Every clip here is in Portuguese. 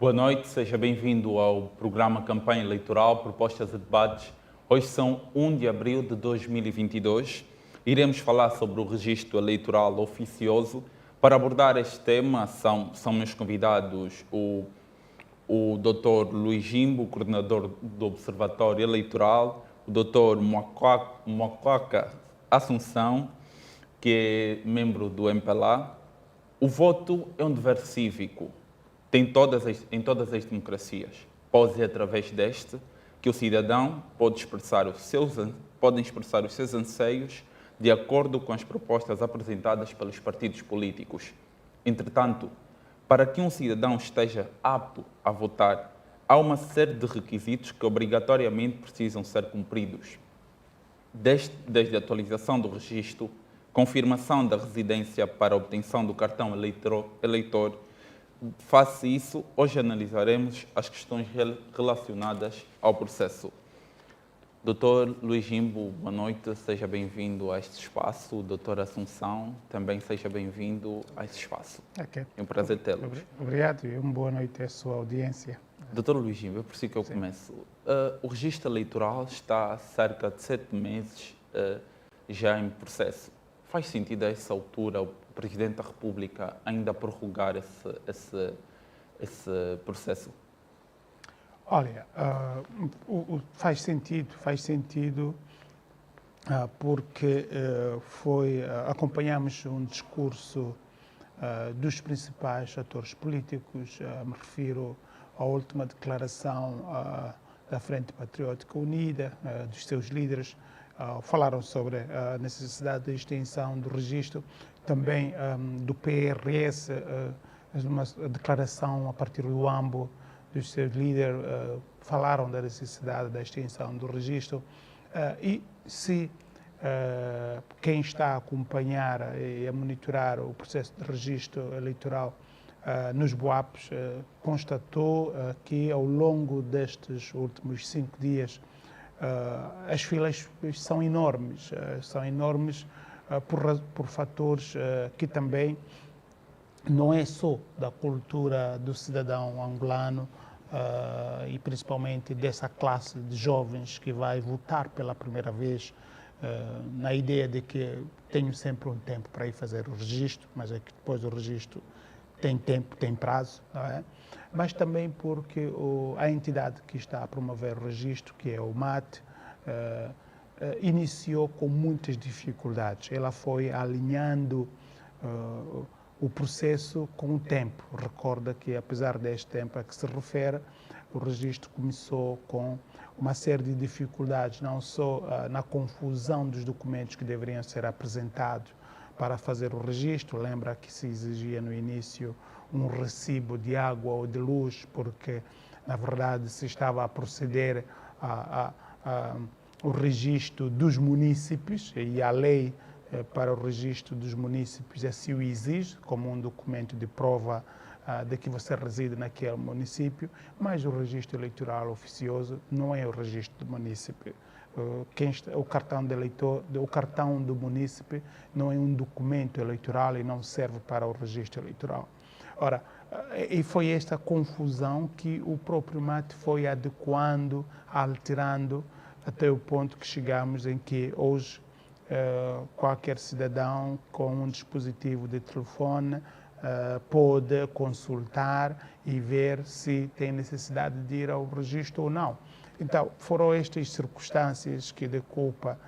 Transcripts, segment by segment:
Boa noite, seja bem-vindo ao programa Campanha Eleitoral Propostas e Debates. Hoje são 1 de abril de 2022. Iremos falar sobre o registro eleitoral oficioso. Para abordar este tema, são meus convidados o Dr. Luís Jimbo, coordenador do Observatório Eleitoral, o Dr. Mococa Assunção, que é membro do MPLA. O voto é um dever cívico. Em todas as democracias. Pode ser através deste que o cidadão pode expressar os seus anseios de acordo com as propostas apresentadas pelos partidos políticos. Entretanto, para que um cidadão esteja apto a votar, há uma série de requisitos que obrigatoriamente precisam ser cumpridos. Desde a atualização do registro, confirmação da residência para a obtenção do cartão eleitor. Face isso, hoje analisaremos as questões relacionadas ao processo. Dr. Luís Jimbo, boa noite, seja bem-vindo a este espaço. Dr. Assunção, também seja bem-vindo a este espaço. Okay. É um prazer tê-los. Obrigado e uma boa noite à sua audiência. Dr. Luís Jimbo, é por si que eu começo. O registro eleitoral está há cerca de 7 meses já em processo. Faz sentido a essa altura o Presidente da República ainda prorrogar esse processo? Olha, faz sentido porque acompanhamos um discurso dos principais atores políticos, me refiro à última declaração da Frente Patriótica Unida, dos seus líderes, falaram sobre a necessidade de extensão do registro, também do PRS, uma declaração a partir do AMBO dos seus líderes, falaram da necessidade da extensão do registro. E se quem está a acompanhar e a monitorar o processo de registro eleitoral nos BOAPs constatou que ao longo destes últimos 5 dias as filas são enormes por fatores que também não é só da cultura do cidadão angolano e principalmente dessa classe de jovens que vai votar pela primeira vez, na ideia de que tenho sempre um tempo para ir fazer o registro, mas é que depois do registro tem tempo, tem prazo, não é? Mas também porque a entidade que está a promover o registro, que é o MAT, iniciou com muitas dificuldades. Ela foi alinhando o processo com o tempo. Recorda que, apesar deste tempo a que se refere, o registro começou com uma série de dificuldades, não só na confusão dos documentos que deveriam ser apresentados para fazer o registro. Lembra que se exigia no início um recibo de água ou de luz, porque, na verdade, se estava a proceder o registro dos munícipes, e a lei para o registro dos munícipes assim o exige, como um documento de prova de que você reside naquele município, mas o registro eleitoral oficioso não é o registro do município. O cartão de eleitor, o cartão do munícipe não é um documento eleitoral e não serve para o registro eleitoral. Ora, e foi esta confusão que o próprio MAT foi adequando, alterando, até o ponto que chegamos em que hoje qualquer cidadão com um dispositivo de telefone pode consultar e ver se tem necessidade de ir ao registro ou não. Então, foram estas circunstâncias que de culpa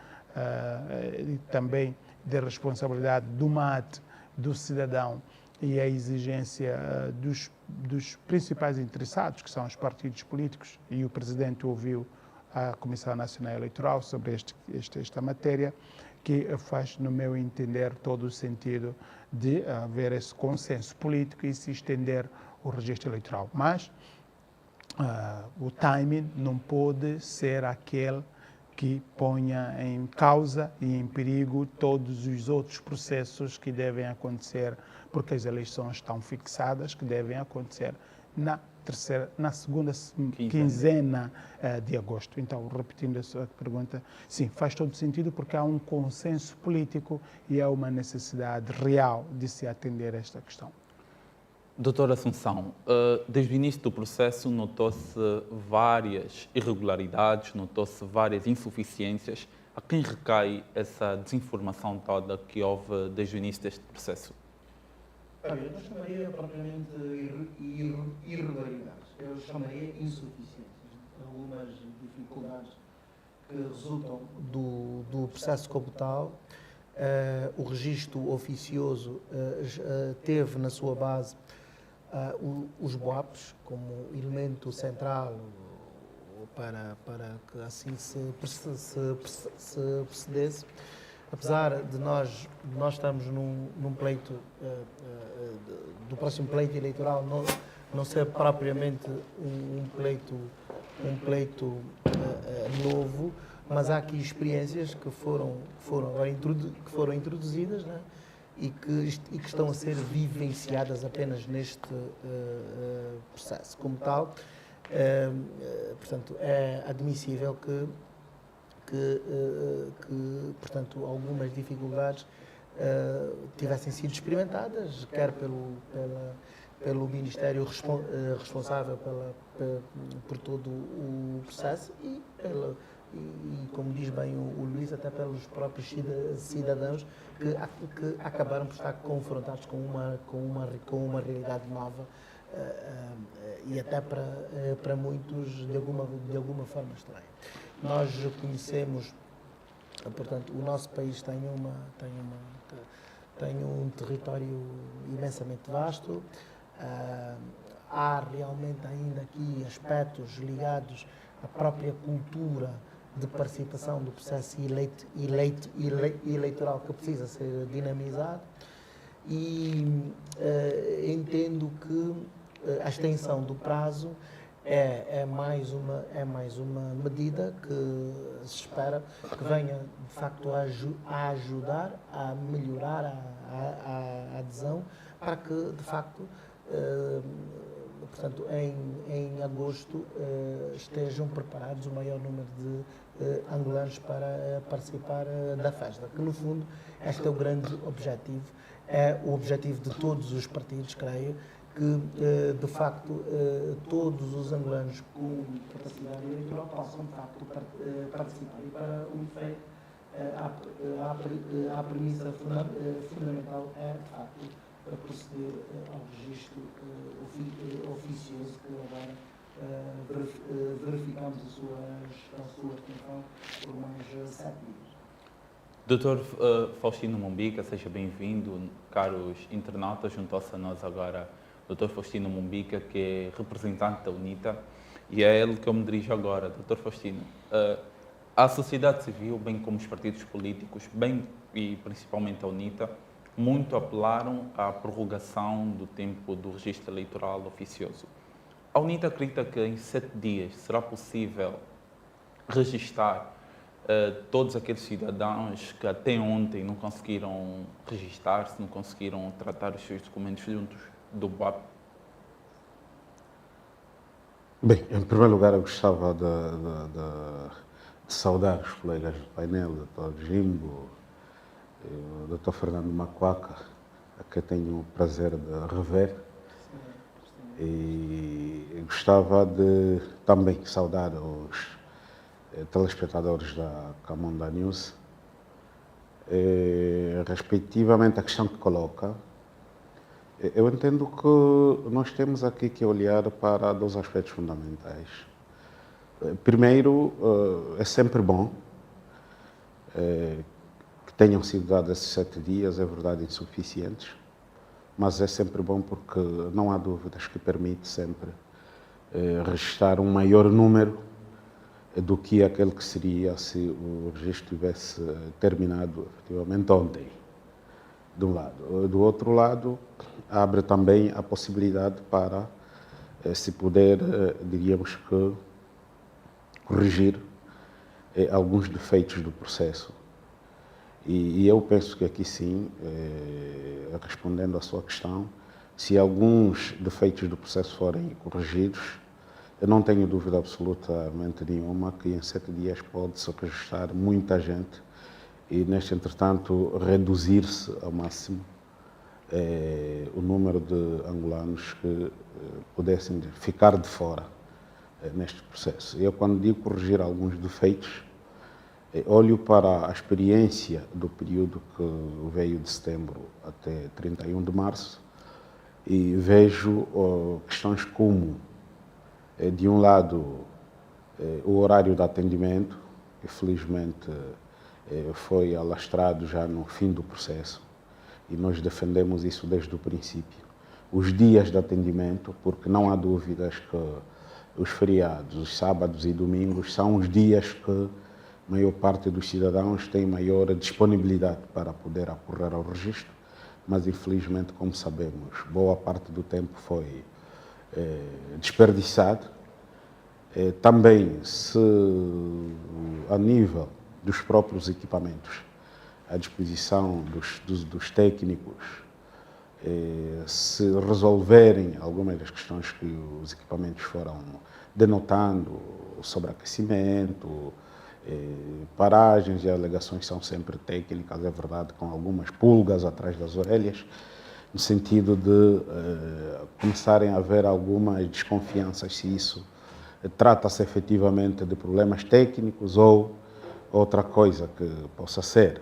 e também de responsabilidade do MAT, do cidadão e a exigência dos principais interessados, que são os partidos políticos, e o Presidente ouviu a Comissão Nacional Eleitoral sobre esta matéria, que faz, no meu entender, todo o sentido de haver esse consenso político e se estender o registro eleitoral. Mas o timing não pode ser aquele que ponha em causa e em perigo todos os outros processos que devem acontecer, porque as eleições estão fixadas, que devem acontecer na segunda quinzena de agosto. Então, repetindo a sua pergunta, sim, faz todo sentido porque há um consenso político e há uma necessidade real de se atender a esta questão. Doutora Assunção, desde o início do processo notou-se várias irregularidades, notou-se várias insuficiências. A quem recai essa desinformação toda que houve desde o início deste processo? Eu não chamaria propriamente irregularidades, eu chamaria insuficiências. Algumas dificuldades que resultam do processo como tal. O registro oficioso teve na sua base os BOAPs como elemento central para que assim se procedesse. Apesar de nós estarmos num pleito, do próximo pleito eleitoral não ser propriamente um pleito novo, mas há aqui experiências que foram introduzidas, né? e que estão a ser vivenciadas apenas neste processo. Como tal, portanto, é admissível que portanto, algumas dificuldades tivessem sido experimentadas, quer pelo Ministério responsável por todo o processo e como diz bem o Luís, até pelos próprios cidadãos que acabaram por estar confrontados com uma realidade nova e até para muitos de alguma forma estranha. Nós conhecemos, portanto, o nosso país tem um território imensamente vasto. Há realmente ainda aqui aspectos ligados à própria cultura de participação do processo eleitoral que precisa ser dinamizado e entendo que a extensão do prazo é mais uma medida que se espera que venha de facto a ajudar a melhorar a adesão para que de facto portanto, em agosto estejam preparados o maior número de angolanos para participar da festa, que no fundo este é o grande objetivo, é o objetivo de todos os partidos, creio, que de facto todos os angolanos com capacidade eleitoral possam de facto participar. E para o efeito, a premissa fundamental é de facto proceder ao registro oficioso que agora verificamos a sua extensão por mais 7 dias. Dr. Faustino Mombica, seja bem-vindo. Caros internautas, juntou-se a nós agora Dr. Faustino Mombica, que é representante da UNITA, e é ele que eu me dirijo agora. Dr. Faustino, a sociedade civil, bem como os partidos políticos, bem e principalmente a UNITA, muito apelaram à prorrogação do tempo do registro eleitoral oficioso. A UNITA acredita que em 7 dias será possível registar todos aqueles cidadãos que até ontem não conseguiram registar-se, não conseguiram tratar os seus documentos juntos do BOAP? Bem, em primeiro lugar eu gostava de saudar os colegas do painel, o Dr. Jimbo, o Dr. Fernando Macuaca, a quem tenho o prazer de rever. E gostava de também saudar os telespectadores da Camunda News. Respectivamente à questão que coloca, eu entendo que nós temos aqui que olhar para 2 aspectos fundamentais. Primeiro, é sempre bom que tenham sido dados esses 7 dias, é verdade, insuficientes, mas é sempre bom porque não há dúvidas que permite sempre registrar um maior número do que aquele que seria se o registro tivesse terminado efetivamente ontem, de um lado. Do outro lado, abre também a possibilidade para se poder, diríamos que, corrigir alguns defeitos do processo. E eu penso que aqui sim, respondendo à sua questão, se alguns defeitos do processo forem corrigidos, eu não tenho dúvida absolutamente nenhuma que em 7 dias pode-se registrar muita gente e, neste entretanto, reduzir-se ao máximo o número de angolanos que pudessem ficar de fora neste processo. Eu, quando digo corrigir alguns defeitos, olho para a experiência do período que veio de setembro até 31 de março e vejo questões como, de um lado, o horário de atendimento, que felizmente foi alastrado já no fim do processo, e nós defendemos isso desde o princípio. Os dias de atendimento, porque não há dúvidas que os feriados, os sábados e domingos, são os dias que a maior parte dos cidadãos tem maior disponibilidade para poder acorrer ao registro, mas infelizmente, como sabemos, boa parte do tempo foi desperdiçado. Também, se a nível dos próprios equipamentos, à disposição dos técnicos, se resolverem algumas das questões que os equipamentos foram denotando, sobreaquecimento, paragens e alegações são sempre técnicas, é verdade, com algumas pulgas atrás das orelhas, no sentido de começarem a haver algumas desconfianças se isso trata-se efetivamente de problemas técnicos ou outra coisa que possa ser.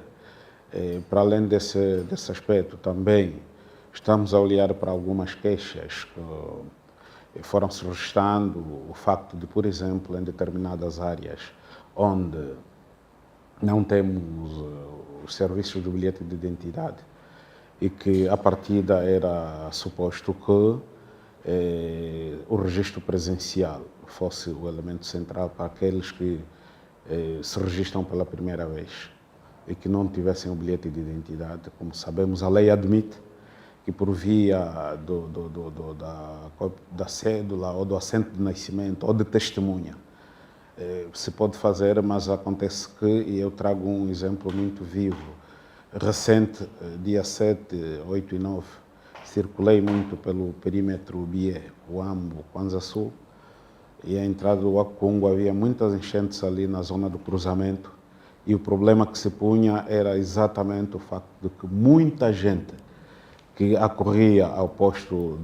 Para além desse aspecto, também estamos a olhar para algumas queixas que foram se registrando, o facto de, por exemplo, em determinadas áreas onde não temos os serviços do bilhete de identidade e que, a partida, era suposto que o registro presencial fosse o elemento central para aqueles que se registram pela primeira vez e que não tivessem o bilhete de identidade. Como sabemos, a lei admite que por via da cédula ou do assento de nascimento ou de testemunha se pode fazer, mas acontece que, e eu trago um exemplo muito vivo, recente, dia 7, 8 e 9, circulei muito pelo perímetro Bié, Huambo, Kwanza Sul, e a entrada do Acungo havia muitas enchentes ali na zona do cruzamento, e o problema que se punha era exatamente o facto de que muita gente que acorria ao posto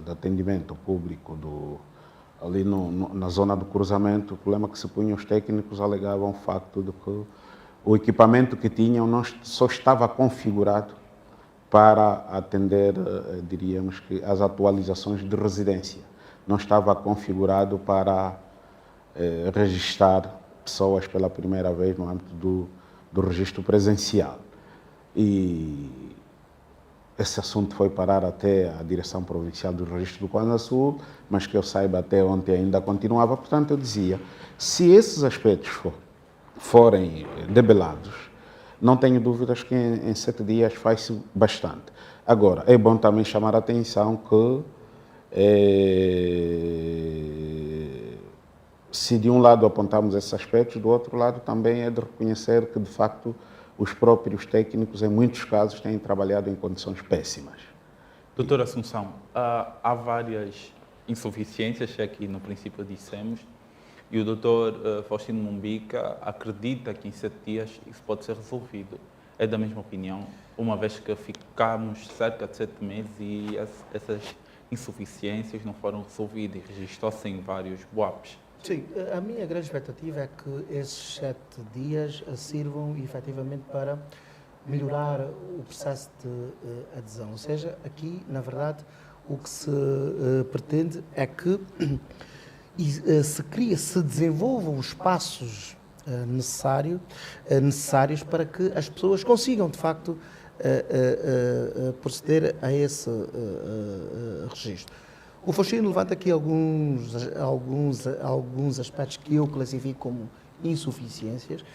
de atendimento público ali na zona do cruzamento, o problema que se punha, os técnicos alegavam o facto de que o equipamento que tinham não só estava configurado para atender, diríamos que, as atualizações de residência, não estava configurado para registrar pessoas pela primeira vez no âmbito do registro presencial. E esse assunto foi parar até a Direção Provincial do Registro do Kwanza Sul, mas que eu saiba até ontem ainda continuava. Portanto, eu dizia, se esses aspectos forem debelados, não tenho dúvidas que em 7 dias faz-se bastante. Agora, é bom também chamar a atenção que se de um lado apontarmos esses aspectos, do outro lado também é de reconhecer que, de facto, os próprios técnicos, em muitos casos, têm trabalhado em condições péssimas. Doutor Assunção, há várias insuficiências, aqui no princípio dissemos, e o doutor Faustino Mumbica acredita que em 7 dias isso pode ser resolvido. É da mesma opinião, uma vez que ficamos cerca de 7 meses e essas insuficiências não foram resolvidas e registrou-se em vários BUAPs. Sim, a minha grande expectativa é que esses 7 dias sirvam efetivamente para melhorar o processo de adesão. Ou seja, aqui, na verdade, o que se pretende é que se desenvolvam os passos necessários para que as pessoas consigam, de facto, proceder a esse registro. O Faustino levanta aqui alguns aspectos que eu classifico como insuficiências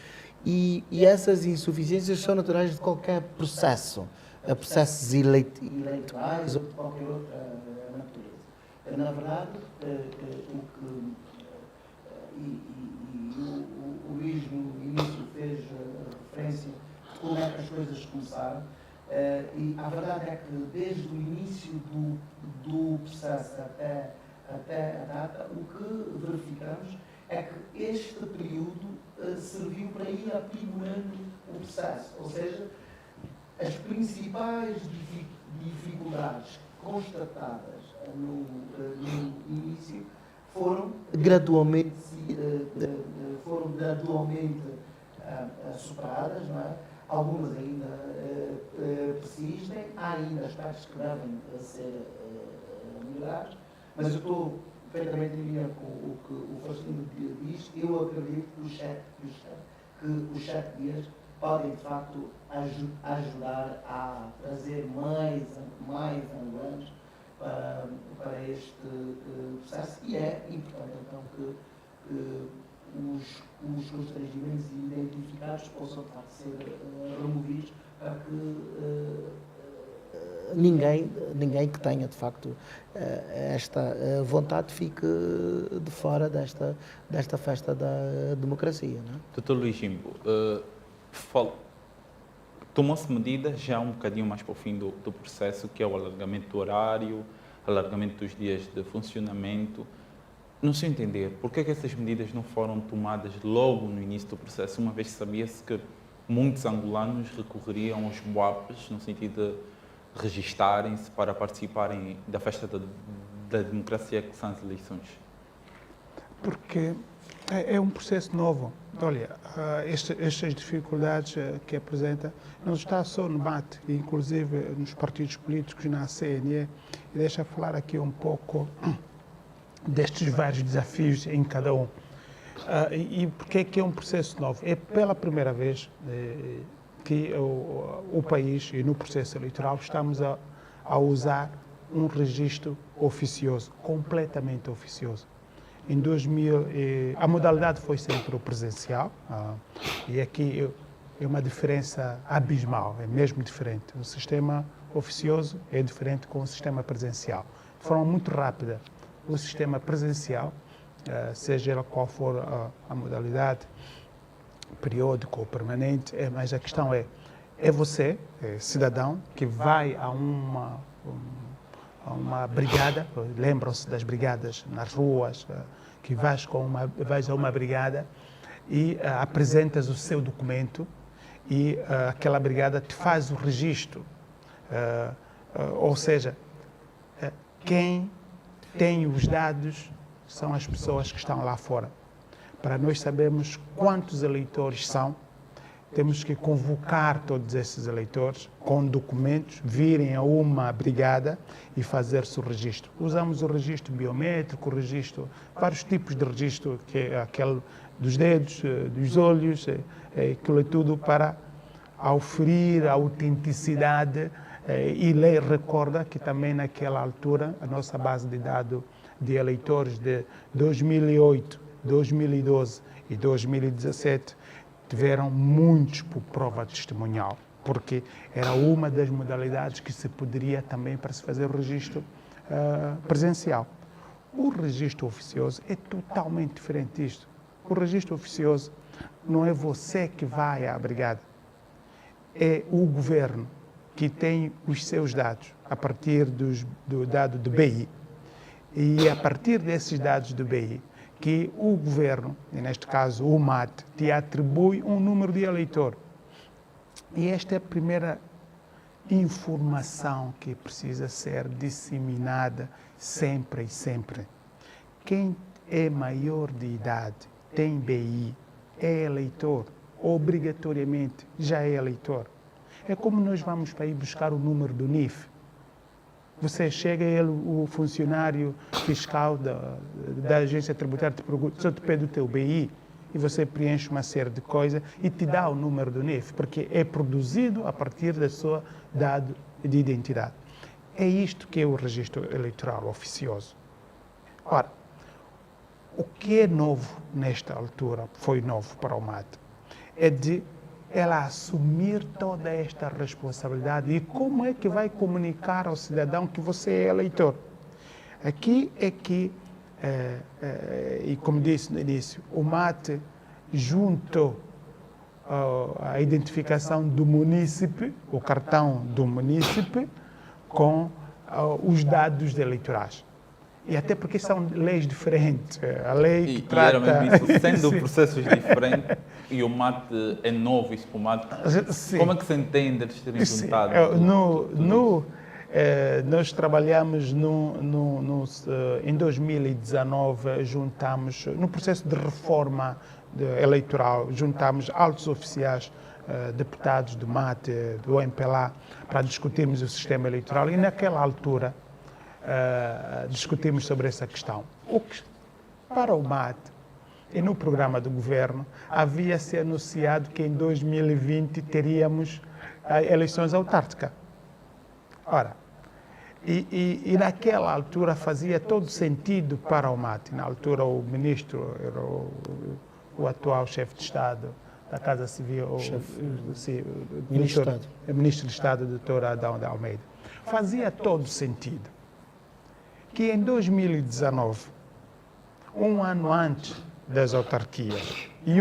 e essas insuficiências são naturais de qualquer processo, processos eleitorais ou de qualquer outra natureza. Na verdade, o Luís no início fez referência de como é que as coisas começaram. E a verdade é que desde o início do processo até a data, o que verificamos é que este período serviu para ir aprimorando o processo, ou seja, as principais dificuldades constatadas no início foram gradualmente superadas, não é? Algumas ainda persistem, há ainda aspectos que devem ser melhorados, mas eu estou perfeitamente em linha com o que o Faustino diz. Eu acredito que os 7 dias podem, de facto, ajudar a trazer mais angolanos para este processo, e é importante, então, que os constrangimentos identificados possam, de facto, ser removidos para que ninguém que tenha, de facto, esta vontade fique de fora desta festa da democracia. Não é? Dr. Luís Jimbo, tomou-se medidas já um bocadinho mais para o fim do processo, que é o alargamento do horário, alargamento dos dias de funcionamento. No seu entender, por que essas medidas não foram tomadas logo no início do processo, uma vez que sabia-se que muitos angolanos recorreriam aos BUAPs, no sentido de registarem-se para participarem da festa da democracia, que são as eleições? Porque é um processo novo. Olha, estas dificuldades que apresenta não está só no MAT, inclusive nos partidos políticos, na CNE. E deixa falar aqui um pouco destes vários desafios em cada um. E porque é que é um processo novo? É pela primeira vez que o país, e no processo eleitoral, estamos a usar um registro oficioso, completamente oficioso. Em 2000, a modalidade foi sempre o presencial, e aqui é uma diferença abismal, é mesmo diferente. O sistema oficioso é diferente com o sistema presencial. De forma muito rápida, o sistema presencial, seja ela qual for a modalidade, periódico ou permanente, mas a questão é você, cidadão, que vai a uma brigada, lembram-se das brigadas nas ruas, que vais a uma brigada e apresentas o seu documento e aquela brigada te faz o registro. Ou seja, quem tem os dados são as pessoas que estão lá fora. Para nós sabermos quantos eleitores são, temos que convocar todos esses eleitores com documentos, virem a uma brigada e fazer-se o registro. Usamos o registro biométrico, vários tipos de registro, que é aquele dos dedos, dos olhos, aquilo é tudo para oferir a autenticidade. E lei recorda que também naquela altura a nossa base de dados de eleitores de 2008, 2012 e 2017 tiveram muitos por prova testemunhal, porque era uma das modalidades que se poderia também para se fazer o registro presencial. O registro oficioso é totalmente diferente disto. O registro oficioso não é você que vai à brigada, é o governo que tem os seus dados a partir do dado do BI. E a partir desses dados do BI, que o governo, e neste caso o MAT, te atribui um número de eleitor. E esta é a primeira informação que precisa ser disseminada sempre e sempre. Quem é maior de idade, tem BI, é eleitor, obrigatoriamente já é eleitor. É como nós vamos para ir buscar o número do NIF. Você chega, o funcionário fiscal da agência tributária te pergunta, só te pede o teu BI, e você preenche uma série de coisas e te dá o número do NIF, porque é produzido a partir da sua dado de identidade. É isto que é o registro eleitoral oficioso. Ora, o que é novo nesta altura, foi novo para o MAT, é de ela assumir toda esta responsabilidade e como é que vai comunicar ao cidadão que você é eleitor. Aqui é que, e como disse no início, o MAT juntou a identificação do munícipe, o cartão do munícipe, com os dados eleitorais. E até porque são leis diferentes. A lei que E trata... era mesmo isso, sendo Sim. processos diferentes e o mate é novo, isso o mate, Sim. como é que se entende eles terem Sim. juntado? Nós trabalhamos em 2019, juntamos, no processo de reforma eleitoral, juntamos altos oficiais, deputados do MAT, do MPLA, para discutirmos o sistema eleitoral e naquela altura discutimos sobre essa questão. Para o MAT, e no programa do governo, havia-se anunciado que em 2020 teríamos eleições autárquicas. Ora, e naquela altura fazia todo sentido para o MAT. Na altura o ministro era o atual chefe de Estado da Casa Civil, o ministro de Estado, Dr. Adão de Almeida. Fazia todo sentido que em 2019, um ano antes das autarquias e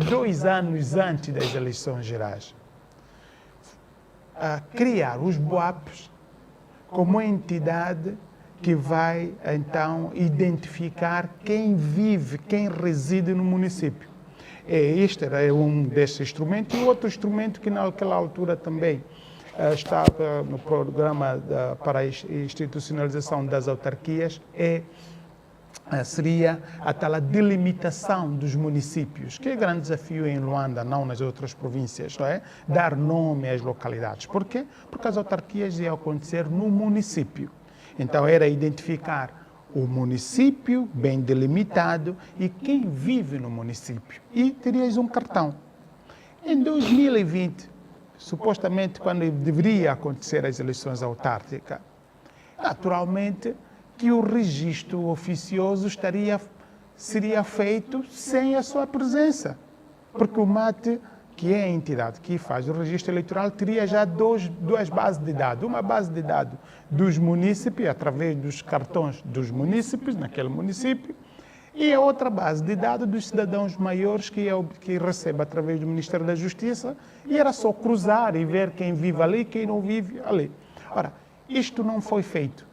2 anos antes das eleições gerais, a criar os BOAPs como entidade que vai, então, identificar quem vive, quem reside no município. Este era um desses instrumentos. E outro instrumento que naquela altura também estava no programa para a institucionalização das autarquias seria a tal delimitação dos municípios, que é grande desafio em Luanda, não nas outras províncias, não é? Dar nome às localidades. Por quê? Porque as autarquias iam acontecer no município. Então era identificar o município bem delimitado e quem vive no município. E terias um cartão. Em 2020, supostamente quando deveria acontecer as eleições autárquicas, naturalmente que o registro oficioso seria feito sem a sua presença. Porque o MAT, que é a entidade que faz o registro eleitoral, teria já duas bases de dados. Uma base de dados dos munícipes, através dos cartões dos munícipes, naquele município, e a outra base de dados dos cidadãos maiores que recebe através do Ministério da Justiça, e era só cruzar e ver quem vive ali e quem não vive ali. Ora, isto não foi feito.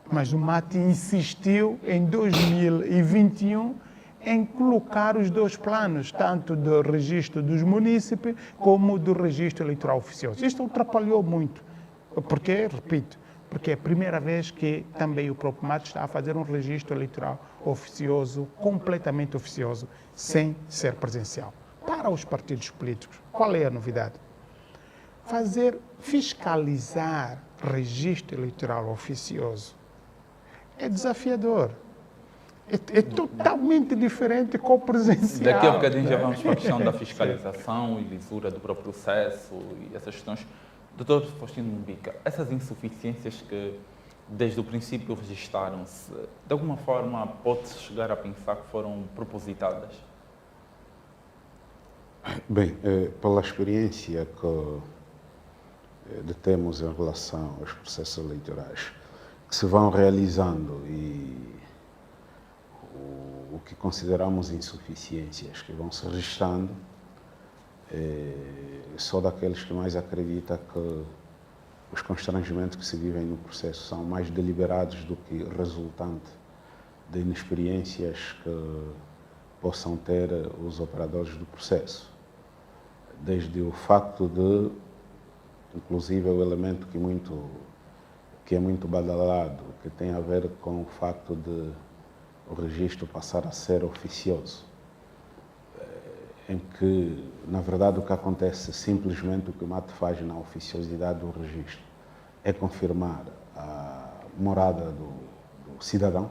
Mas o MAT insistiu em 2021 em colocar os 2 planos, tanto do registro dos munícipes como do registro eleitoral oficioso. Isto atrapalhou muito, porque, repito, porque é a primeira vez que também o próprio MAT está a fazer um registro eleitoral oficioso, completamente oficioso, sem ser presencial. Para os partidos políticos, qual é a novidade? Fiscalizar registro eleitoral oficioso é desafiador. É totalmente diferente com o presencial. Daqui a bocadinho já vamos para a questão da fiscalização e lisura do próprio processo e essas questões. Dr. Faustino Mubica, essas insuficiências que desde o princípio registaram-se, de alguma forma pode-se chegar a pensar que foram propositadas? Bem, pela experiência que temos em relação aos processos eleitorais que se vão realizando e o que consideramos insuficiências que vão se registrando, sou daqueles que mais acredita que os constrangimentos que se vivem no processo são mais deliberados do que resultante de inexperiências que possam ter os operadores do processo. Desde o facto de, inclusive, o elemento que é muito badalado, que tem a ver com o facto de o registro passar a ser oficioso, em que, na verdade, o que acontece, simplesmente o que o MAT faz na oficiosidade do registro é confirmar a morada do cidadão,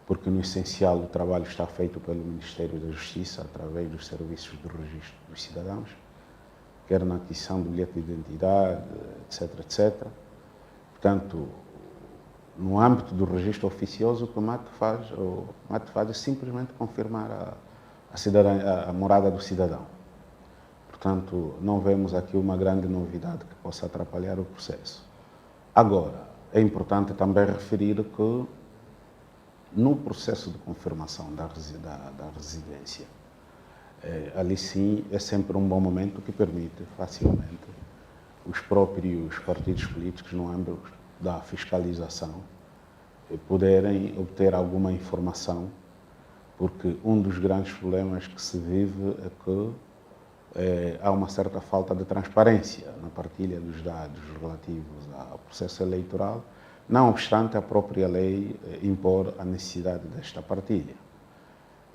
porque, no essencial, o trabalho está feito pelo Ministério da Justiça, através dos serviços de registro dos cidadãos, quer na aquisição do bilhete de identidade, etc., etc. Portanto, no âmbito do registro oficioso, o que o MAT faz é simplesmente confirmar a morada do cidadão. Portanto, não vemos aqui uma grande novidade que possa atrapalhar o processo. Agora, é importante também referir que no processo de confirmação da residência, ali sim é sempre um bom momento que permite facilmente os próprios partidos políticos, no âmbito da fiscalização, poderem obter alguma informação, porque um dos grandes problemas que se vive é que há uma certa falta de transparência na partilha dos dados relativos ao processo eleitoral, não obstante a própria lei impor a necessidade desta partilha.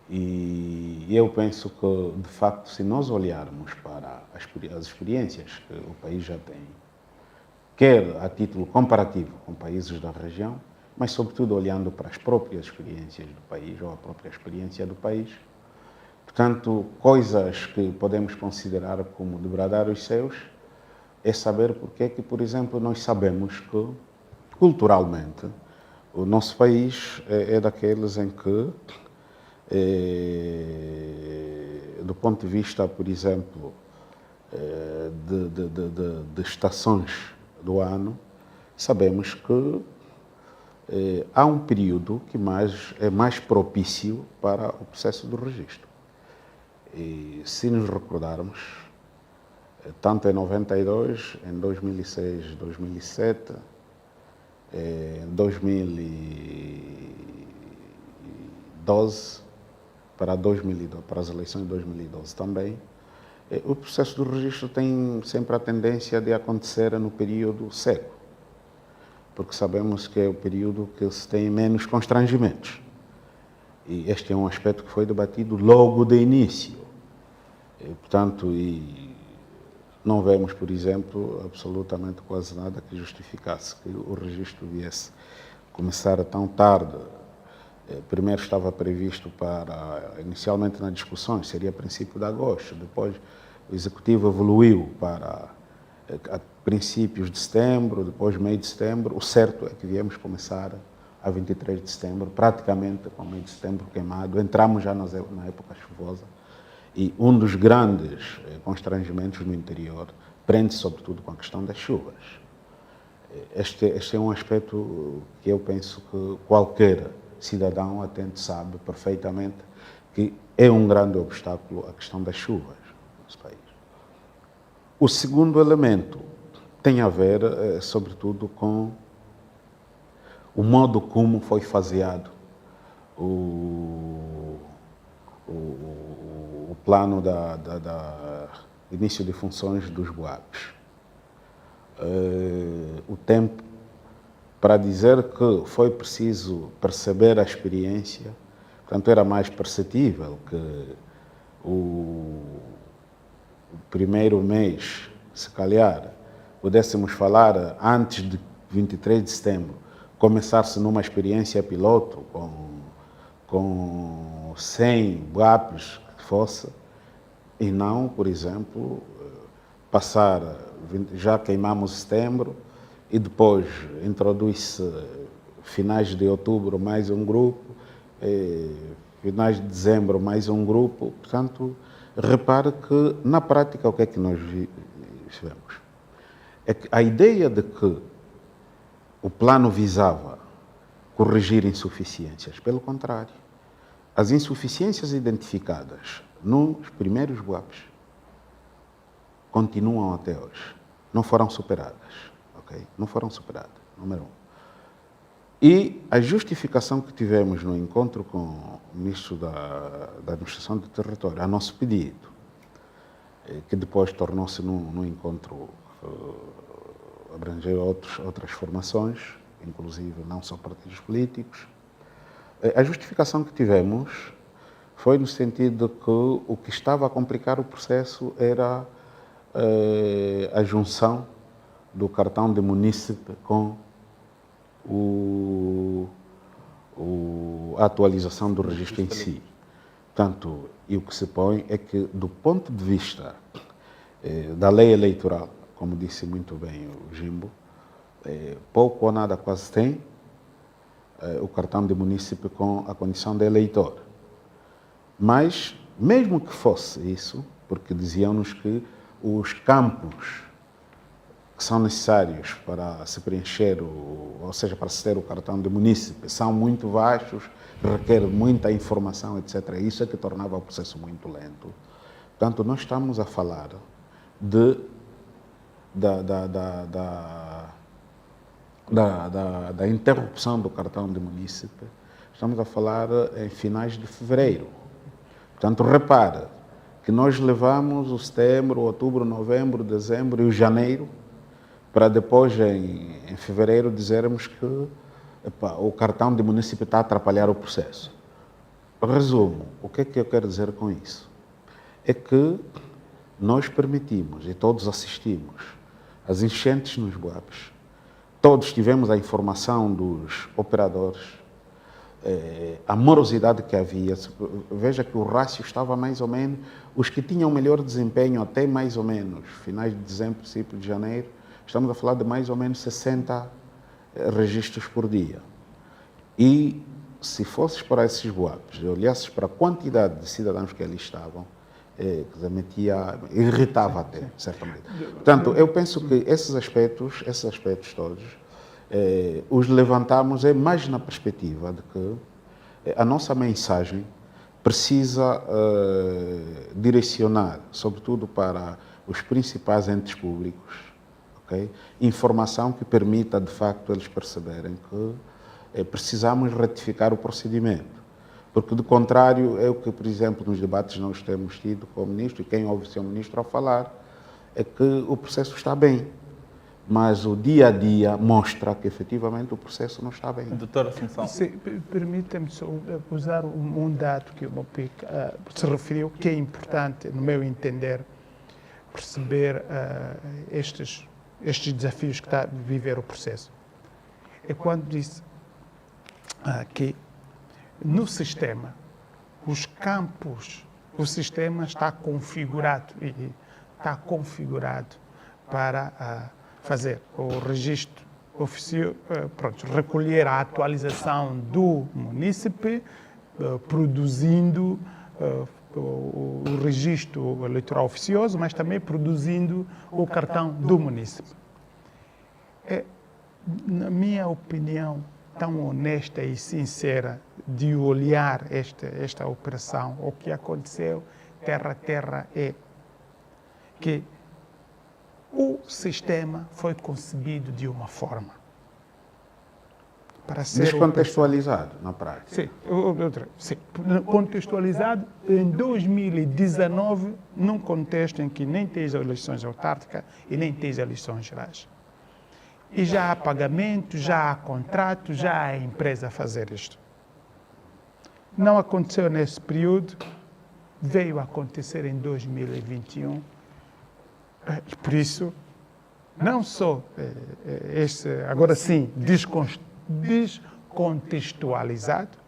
E eu penso que, de facto, se nós olharmos para as experiências que o país já tem, quer a título comparativo com países da região, mas sobretudo olhando para as próprias experiências do país ou a própria experiência do país, portanto, coisas que podemos considerar como de bradar os céus é saber porque é que, por exemplo, nós sabemos que, culturalmente, o nosso país é daqueles em que, do ponto de vista, por exemplo, de estações do ano, sabemos que há um período que é mais propício para o processo do registro. E se nos recordarmos, tanto em 92, em 2006, 2007, em 2012, para as eleições de 2012 também, o processo do registro tem sempre a tendência de acontecer no período seco, porque sabemos que é o período que se tem menos constrangimentos. E este é um aspecto que foi debatido logo de início. Portanto, não vemos, por exemplo, absolutamente quase nada que justificasse que o registro viesse começar tão tarde. Primeiro estava previsto inicialmente nas discussões, seria a princípio de agosto, depois o Executivo evoluiu para a princípios de setembro, depois meio de setembro. O certo é que viemos começar a 23 de setembro, praticamente com o meio de setembro queimado. Entramos já na época chuvosa e um dos grandes constrangimentos no interior prende sobretudo com a questão das chuvas. Este é um aspecto que eu penso que qualquer cidadão atento sabe perfeitamente que é um grande obstáculo a questão das chuvas no nosso país. O segundo elemento tem a ver, sobretudo, com o modo como foi faseado o plano da início de funções dos BUAPs. O tempo para dizer que foi preciso perceber a experiência, portanto, era mais perceptível que o primeiro mês, se calhar, pudéssemos falar antes de 23 de setembro, começar-se numa experiência piloto com 100 BUAPs que fosse, e não, por exemplo, já queimamos setembro e depois introduz-se finais de outubro mais um grupo, finais de dezembro mais um grupo. Portanto, repare que na prática o que é que nós vemos? É que a ideia de que o plano visava corrigir insuficiências, pelo contrário, as insuficiências identificadas nos primeiros BUAPs continuam até hoje, não foram superadas. Okay? Não foram superadas, número um. E a justificação que tivemos no encontro com o Ministro da Administração do Território, a nosso pedido, que depois tornou-se num encontro abrangeu outras formações, inclusive não só partidos políticos, a justificação que tivemos foi no sentido de que o que estava a complicar o processo era a junção do cartão de munícipe com a atualização do registro em si. Portanto, e o que se põe é que, do ponto de vista da lei eleitoral, como disse muito bem o Jimbo, pouco ou nada quase tem o cartão de munícipe com a condição de eleitor. Mas, mesmo que fosse isso, porque diziam-nos que os campos que são necessários para se preencher, ou seja, para se ter o cartão de munícipe, são muito vastos, requer muita informação, etc. Isso é que tornava o processo muito lento. Portanto, nós estamos a falar da interrupção do cartão de munícipe, estamos a falar em finais de fevereiro. Portanto, repara que nós levamos o setembro, outubro, novembro, dezembro e o janeiro para depois, em fevereiro, dizermos que o cartão de munícipe está a atrapalhar o processo. Resumo, o que é que eu quero dizer com isso? É que nós permitimos e todos assistimos às enchentes nos Boapes, todos tivemos a informação dos operadores, a morosidade que havia. Veja que o rácio estava mais ou menos, os que tinham melhor desempenho até mais ou menos finais de dezembro, princípio de janeiro, estamos a falar de mais ou menos 60 registros por dia. E se fosses para esses Boapes e olhasses para a quantidade de cidadãos que ali estavam, irritava até, certamente. Portanto, eu penso que esses aspectos todos, os levantamos mais na perspectiva de que a nossa mensagem precisa direcionar, sobretudo para os principais entes públicos, okay? Informação que permita, de facto, eles perceberem que precisamos retificar o procedimento. Porque, do contrário, é o que, por exemplo, nos debates nós temos tido com o ministro, e quem ouve o seu ministro a falar, é que o processo está bem, mas o dia a dia mostra que, efetivamente, o processo não está bem. Doutora Assunção. Permita-me só usar um dado que o MOPIC se referiu, que é importante, no meu entender, perceber estes desafios que está a viver o processo. É quando disse que no sistema, os campos, o sistema está configurado para fazer o registro oficial, recolher a atualização do munícipe, produzindo o registro eleitoral oficioso, mas também produzindo o cartão do munícipe. Na minha opinião, tão honesta e sincera de olhar esta operação, o que aconteceu terra a terra, é que o sistema foi concebido de uma forma para ser descontextualizado na prática. Sim, contextualizado em 2019, num contexto em que nem tens eleições autárquicas e nem tens eleições gerais. E já há pagamento, já há contrato, já há a empresa a fazer isto. Não aconteceu nesse período, veio a acontecer em 2021. E por isso, não só agora sim, descontextualizado,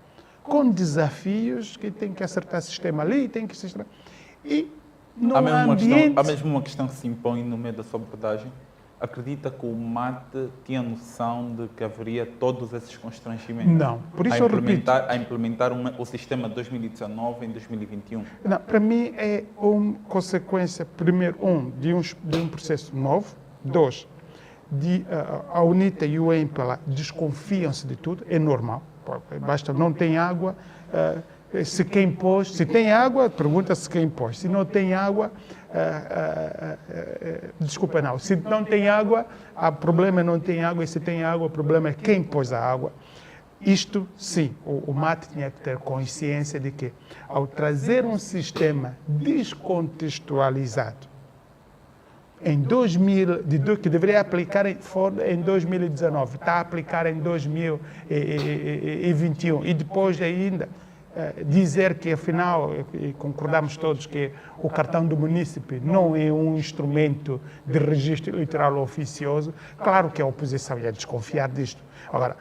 com desafios que tem que acertar o sistema ali, tem que acertar. E no ambiente... Há mesmo uma questão que se impõe no meio da sua abordagem. Acredita que o MAT tinha noção de que haveria todos esses constrangimentos? Não, por isso eu repito. A implementar o sistema de 2019 em 2021? Não, para mim é uma consequência, primeiro, de um processo novo, dois, a UNITA e o EMPLA desconfiam-se de tudo, é normal, basta, não tem água, se quem pôs, se tem água, pergunta-se quem pôs, se não tem água, desculpa, não, se não tem água, o problema é não tem água, e se tem água, o problema é quem pôs a água. Isto, sim, o MAT tinha que ter consciência de que, ao trazer um sistema descontextualizado, que deveria aplicar em 2019, está a aplicar em 2021, e depois ainda dizer que, afinal, e concordamos todos que o cartão do munícipe não é um instrumento de registro eleitoral oficioso, claro que a oposição ia desconfiar disto. Agora,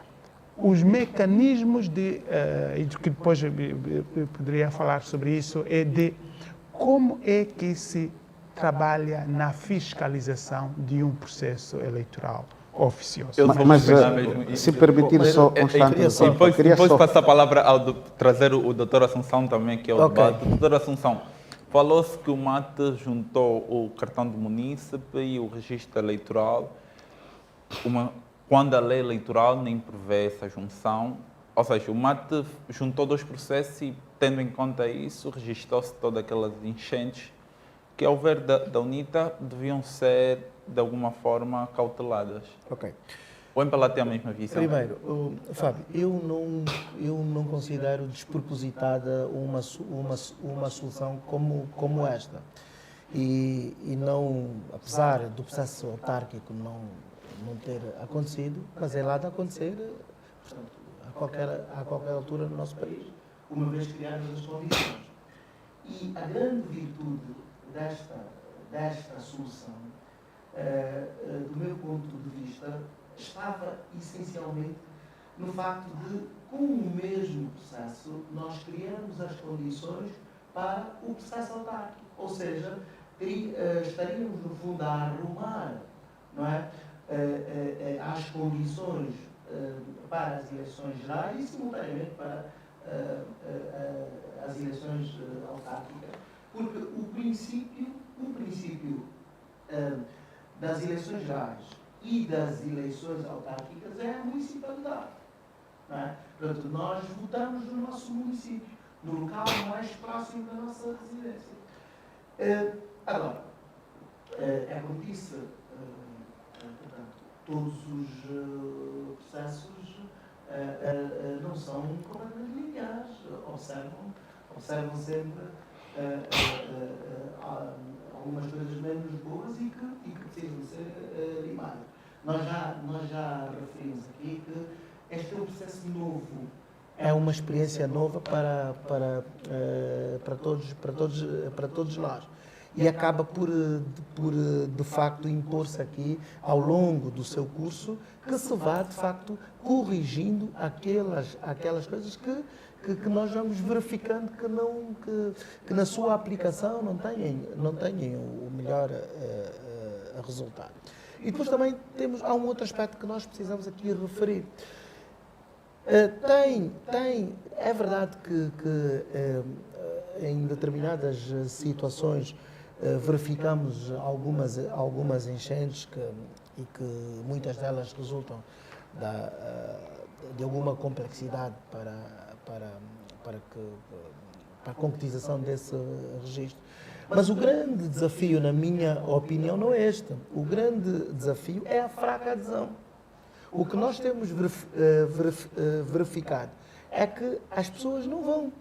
os mecanismos e que depois eu poderia falar sobre isso, é de como é que se trabalha na fiscalização de um processo eleitoral oficioso. Mas se permitir só um instante, depois passar a palavra trazer o doutor Assunção também, que é o debate. Doutor Assunção, falou-se que o MAT juntou o cartão do munícipe e o registro eleitoral, quando a lei eleitoral nem prevê essa junção, ou seja, o MAT juntou dois processos e, tendo em conta isso, registrou-se todas aquelas enchentes que, ao ver da UNITA, deviam ser, de alguma forma, cauteladas. Ok. Ou em Palaté a mesma visão? Primeiro, Fábio, eu não considero despropositada uma solução como esta. E não, apesar do processo autárquico não ter acontecido, mas é lá de acontecer, portanto, a qualquer altura no nosso país, uma vez criadas as condições. E a grande virtude desta solução, do meu ponto de vista, estava essencialmente no facto de, com o mesmo processo, nós criamos as condições para o processo autárquico. Ou seja, estaríamos, no fundo, a arrumar, não é, as condições para as eleições gerais e, simultaneamente, para as eleições autárquicas. Porque o princípio das eleições gerais e das eleições autárquicas é a municipalidade. Não é? Portanto, nós votamos no nosso município, no local mais próximo da nossa residência. Agora, é como disse, portanto, todos os processos não são completamente lineares, observam sempre algumas coisas menos boas e que precisam ser limadas. Nós já referimos aqui que este é um processo novo, é uma experiência nova para todos nós. E acaba por de facto, impor-se aqui, ao longo do seu curso, que se vá, de facto, corrigindo aquelas coisas que nós vamos verificando que na sua aplicação não têm o melhor resultado. E depois também há um outro aspecto que nós precisamos aqui referir. É verdade que em determinadas situações verificamos algumas enchentes e que muitas delas resultam de alguma complexidade para a concretização desse registro. Mas o grande desafio, na minha opinião, não é este. O grande desafio é a fraca adesão. O que nós temos verificado é que as pessoas não vão.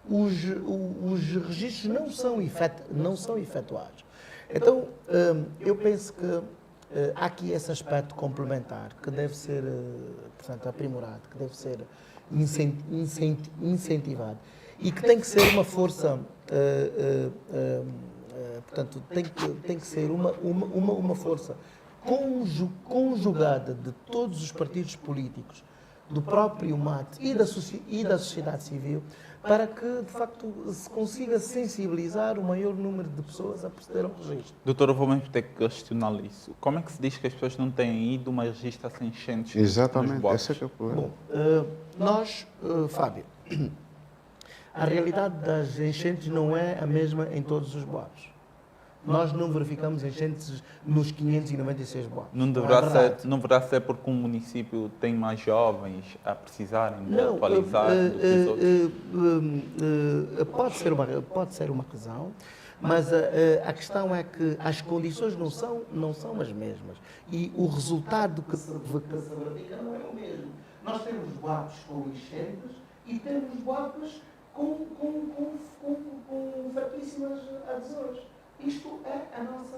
Os registros não são efetuados. Então, eu penso que há aqui esse aspecto complementar que deve ser, portanto, aprimorado, que deve ser incentivado e que tem que ser uma força, portanto, tem que ser uma força conjugada de todos os partidos políticos, do próprio MAT e da sociedade civil, para que, de facto, se consiga sensibilizar o maior número de pessoas a proceder ao registro. Doutor, eu vou mesmo ter que questionar isso. Como é que se diz que as pessoas não têm ido, mas registram-se enchentes? Exatamente, esse é que é o problema. Bom, nós, Fábio, a realidade das enchentes não é a mesma em todos os boatos. Nós não verificamos enchentes nos 596 boatos. Não deverá ser porque um município tem mais jovens a precisarem de atualizar do que os outros? Pode ser uma razão, mas a questão é que as condições não são as mesmas e o resultado que se verifica não é o mesmo. Nós temos boatos com enchentes e temos boatos com fraquíssimas adesões. Isto é a nossa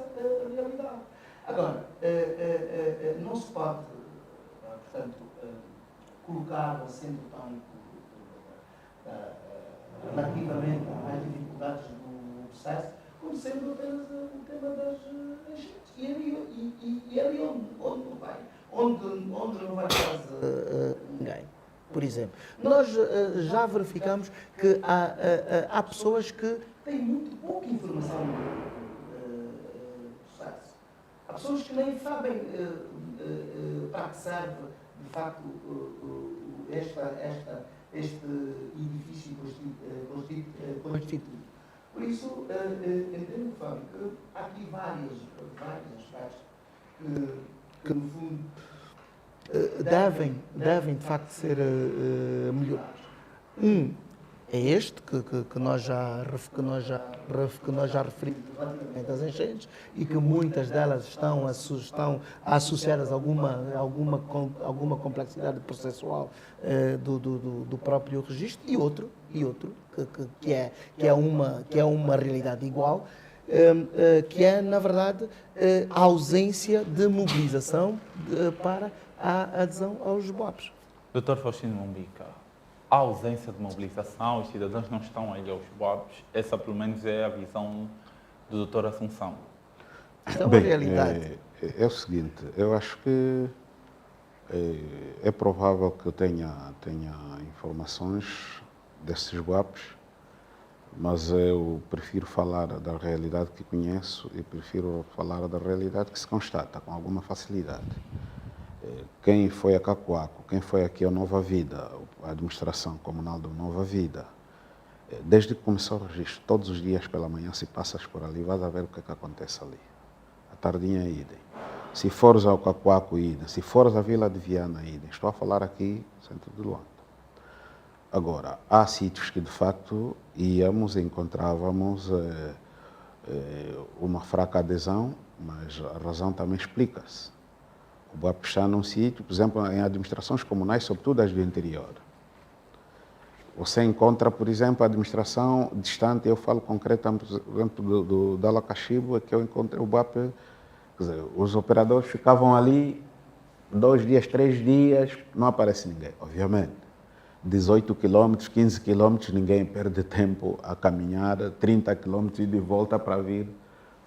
realidade. Agora, não se pode, portanto, colocar o acento tónico relativamente às dificuldades do processo, como sendo apenas o tema das enchentes. E ali onde não vai, onde não vai quase ninguém. Por exemplo, nós já verificamos que há pessoas que têm muito pouca informação do processo. Há pessoas que nem sabem para que serve, de facto, este edifício constituído. Por isso, entendo, Fábio, que há aqui vários aspectos que no fundo, devem de facto ser melhorados. é este que nós já referimos relativamente às enchentes e que muitas delas estão associadas a alguma complexidade processual do próprio registro, e outro que é uma realidade igual, que é, na verdade, a ausência de mobilização para a adesão aos BOAPs. Dr. Faustino Mombica, a ausência de mobilização, os cidadãos não estão aí aos BOAPs, essa pelo menos é a visão do Dr. Assunção. Isto é uma realidade. É o seguinte, eu acho que é provável que eu tenha informações desses BOAPs, mas eu prefiro falar da realidade que conheço e prefiro falar da realidade que se constata com alguma facilidade. Quem foi a Cacoaco, quem foi aqui a Nova Vida, a administração comunal do Nova Vida, desde que começou o registro, todos os dias pela manhã, se passas por ali, vais a ver o que é que acontece ali. A tardinha é idem. Se fores ao Cacoaco, idem. Se fores à Vila de Viana, idem. Estou a falar aqui, centro de Luanda. Agora, há sítios que de facto íamos e encontrávamos uma fraca adesão, mas a razão também explica-se. O BOAP está num sítio, por exemplo, em administrações comunais, sobretudo as do interior. Você encontra, por exemplo, a administração distante, eu falo concretamente, por exemplo, do Dalacaxibo, é que eu encontrei o BOAP, quer dizer, os operadores ficavam ali 2 dias, 3 dias, não aparece ninguém, obviamente. 18 quilômetros, 15 quilômetros, ninguém perde tempo a caminhar 30 quilômetros e de volta para vir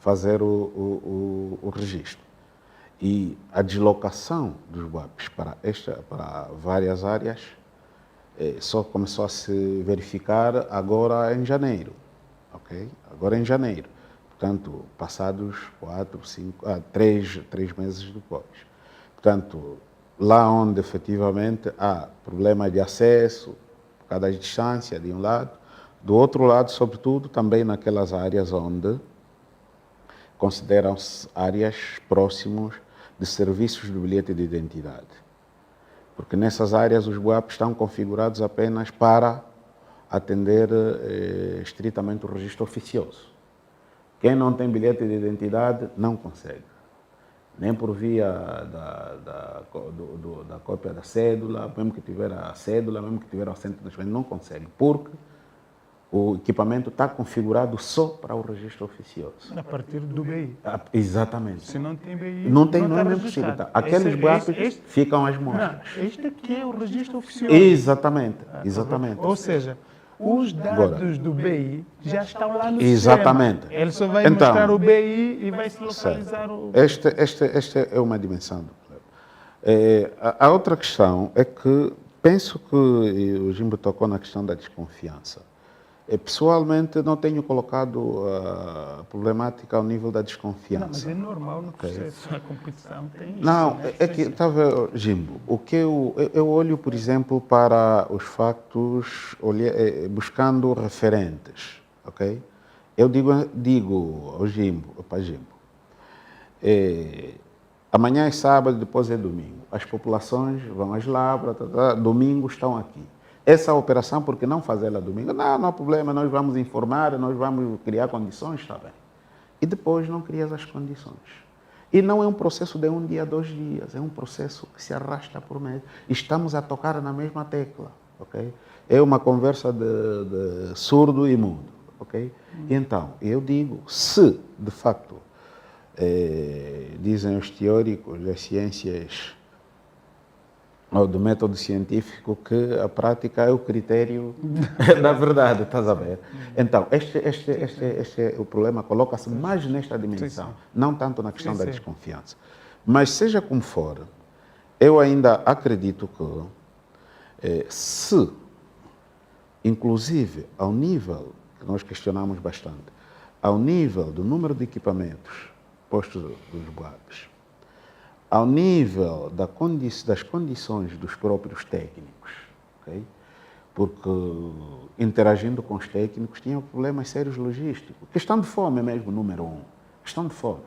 fazer o registro. E a deslocação dos BOAPs para várias áreas só começou a se verificar agora em janeiro, ok? Agora em janeiro. Portanto, passados 3 meses depois. Portanto, lá onde efetivamente há problema de acesso, por causa da distância de um lado, do outro lado, sobretudo, também naquelas áreas onde consideram-se áreas próximas de serviços de bilhete de identidade. Porque nessas áreas os BOAPs estão configurados apenas para atender estritamente o registro oficioso. Quem não tem bilhete de identidade não consegue. Nem por via da cópia da cédula, mesmo que tiver a cédula, mesmo que tiver o assento de nascimento, não consegue, porque o equipamento está configurado só para o registro oficioso. A partir do BI. Exatamente. Se não tem BI, não é está mesmo possível. registrado. Aqueles BOAPs ficam às mostras. Não, este aqui é o registro oficioso. Exatamente, exatamente. Ou seja, os dados do BI já estão lá no Exatamente. sistema. Ele só vai Então, mostrar o BI e vai se localizar o... Esta é uma dimensão do problema. A outra questão é que penso que o Jimbo tocou na questão da desconfiança. Pessoalmente, não tenho colocado a problemática ao nível da desconfiança. Não, mas é normal no processo, a competição tem isso. Não, né? é que estava, Jimbo, o que eu olho, por exemplo, para os factos, buscando referentes, ok? Eu digo ao Jimbo, para Jimbo, amanhã é sábado, depois é domingo. As populações vão às lavras, domingo estão aqui. Essa operação, por que não fazê-la domingo? Não há problema, nós vamos informar, nós vamos criar condições, está bem. E depois não crias as condições. E não é um processo de 1 dia, 2 dias, é um processo que se arrasta por mês. Estamos a tocar na mesma tecla, ok? É uma conversa de surdo e mudo, ok? Então, eu digo, se de facto, dizem os teóricos das ciências, ou do método científico, que a prática é o critério da verdade, estás a ver? Então, o problema coloca-se mais nesta dimensão, não tanto na questão da desconfiança. Mas, seja como for, eu ainda acredito que, se, inclusive, ao nível, que nós questionamos bastante, ao nível do número de equipamentos postos dos BOAPs, ao nível das condições dos próprios técnicos, okay? Porque interagindo com os técnicos tinham problemas sérios logísticos. Questão de fome mesmo, número 1. Questão de fome.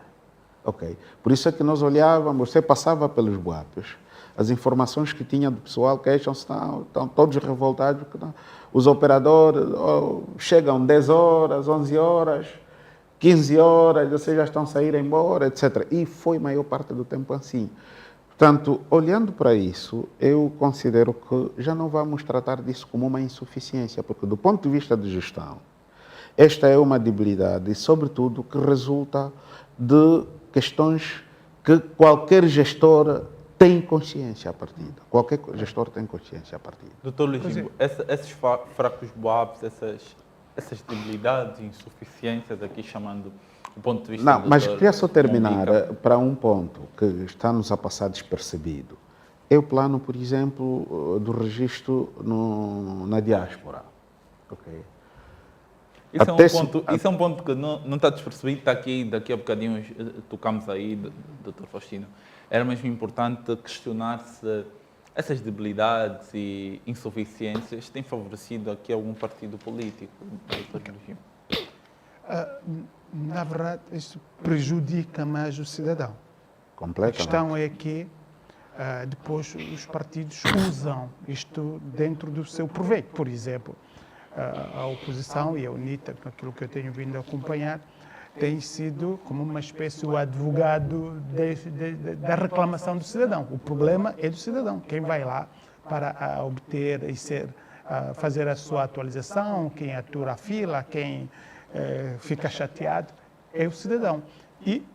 Okay? Por isso é que nós olhávamos, você passava pelos BOAPs, as informações que tinha do pessoal queixam-se, estão todos revoltados. Que não. Os operadores chegam 10 horas, 11 horas, 15 horas, vocês já estão a sair embora, etc. E foi a maior parte do tempo assim. Portanto, olhando para isso, eu considero que já não vamos tratar disso como uma insuficiência, porque do ponto de vista de gestão, esta é uma debilidade, sobretudo, que resulta de questões que qualquer gestor tem consciência a partida. Qualquer gestor tem consciência a partida. Doutor Luís Jimbo, esses fracos boabs, essas debilidades e insuficiências, aqui chamando do ponto de vista... Não, mas doutor queria só terminar Mombica, para um ponto que está-nos a passar despercebido. É o plano, por exemplo, do registro na diáspora. Okay. Isso é um ponto que não está despercebido, está aqui, daqui a bocadinho tocamos aí, doutor Faustino. Era mesmo importante questionar se essas debilidades e insuficiências têm favorecido aqui algum partido político, doutor Luís Jimbo. Na verdade, isso prejudica mais o cidadão. A Completamente. questão é que depois os partidos usam isto dentro do seu proveito. Por exemplo, a oposição e a UNITA, aquilo que eu tenho vindo a acompanhar, tem sido como uma espécie de advogado da reclamação do cidadão. O problema é do cidadão. Quem vai lá para obter e fazer a sua atualização, quem atura a fila, quem fica chateado, é o cidadão. E,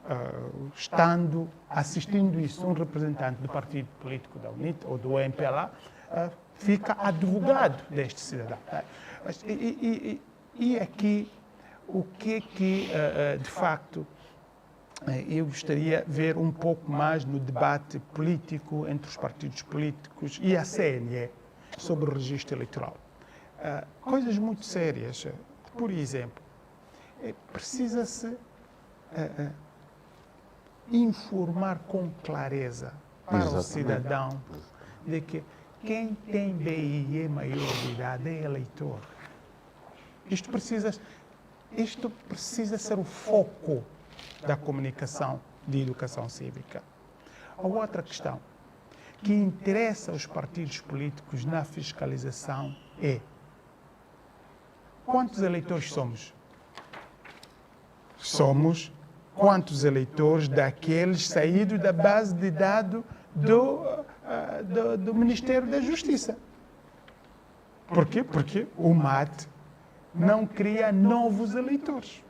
assistindo isso, um representante do partido político da UNITA ou do MPLA fica advogado deste cidadão. E aqui, o que de facto, eu gostaria de ver um pouco mais no debate político entre os partidos políticos e a CNE sobre o registro eleitoral. Coisas muito sérias. Por exemplo, precisa-se informar com clareza para o cidadão de que quem tem BIE maior de idade é eleitor. Isto precisa ser o foco da comunicação de educação cívica. A outra questão que interessa aos partidos políticos na fiscalização é: quantos eleitores somos? Somos quantos eleitores daqueles saídos da base de dados do Ministério da Justiça. Por quê? Porque o MAT não cria novos eleitores.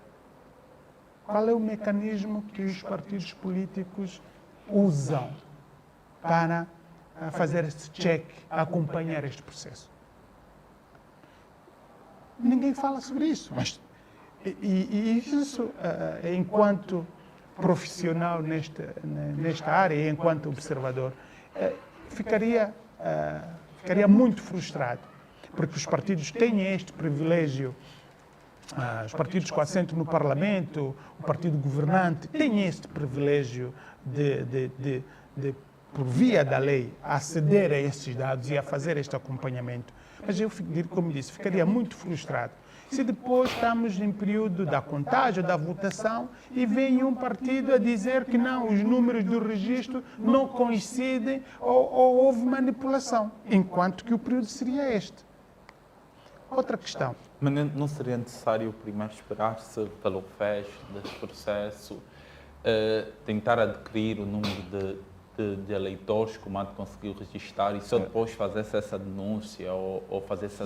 Qual é o mecanismo que os partidos políticos usam para fazer esse check, acompanhar este processo? Ninguém fala sobre isso, mas isso, enquanto profissional nesta área e enquanto observador, ficaria muito frustrado, porque os partidos têm este privilégio, os partidos com assento no Parlamento, o partido governante, têm este privilégio de por via da lei, aceder a esses dados e a fazer este acompanhamento. Mas eu, como disse, ficaria muito frustrado se depois estamos em período da contagem, da votação, e vem um partido a dizer que não, os números do registro não coincidem ou houve manipulação, enquanto que o período seria este. Outra questão. Mas não seria necessário primeiro esperar-se pelo fecho desse processo, tentar adquirir o número de eleitores que o MAT conseguiu registrar e só depois fazer essa denúncia ou fazer essa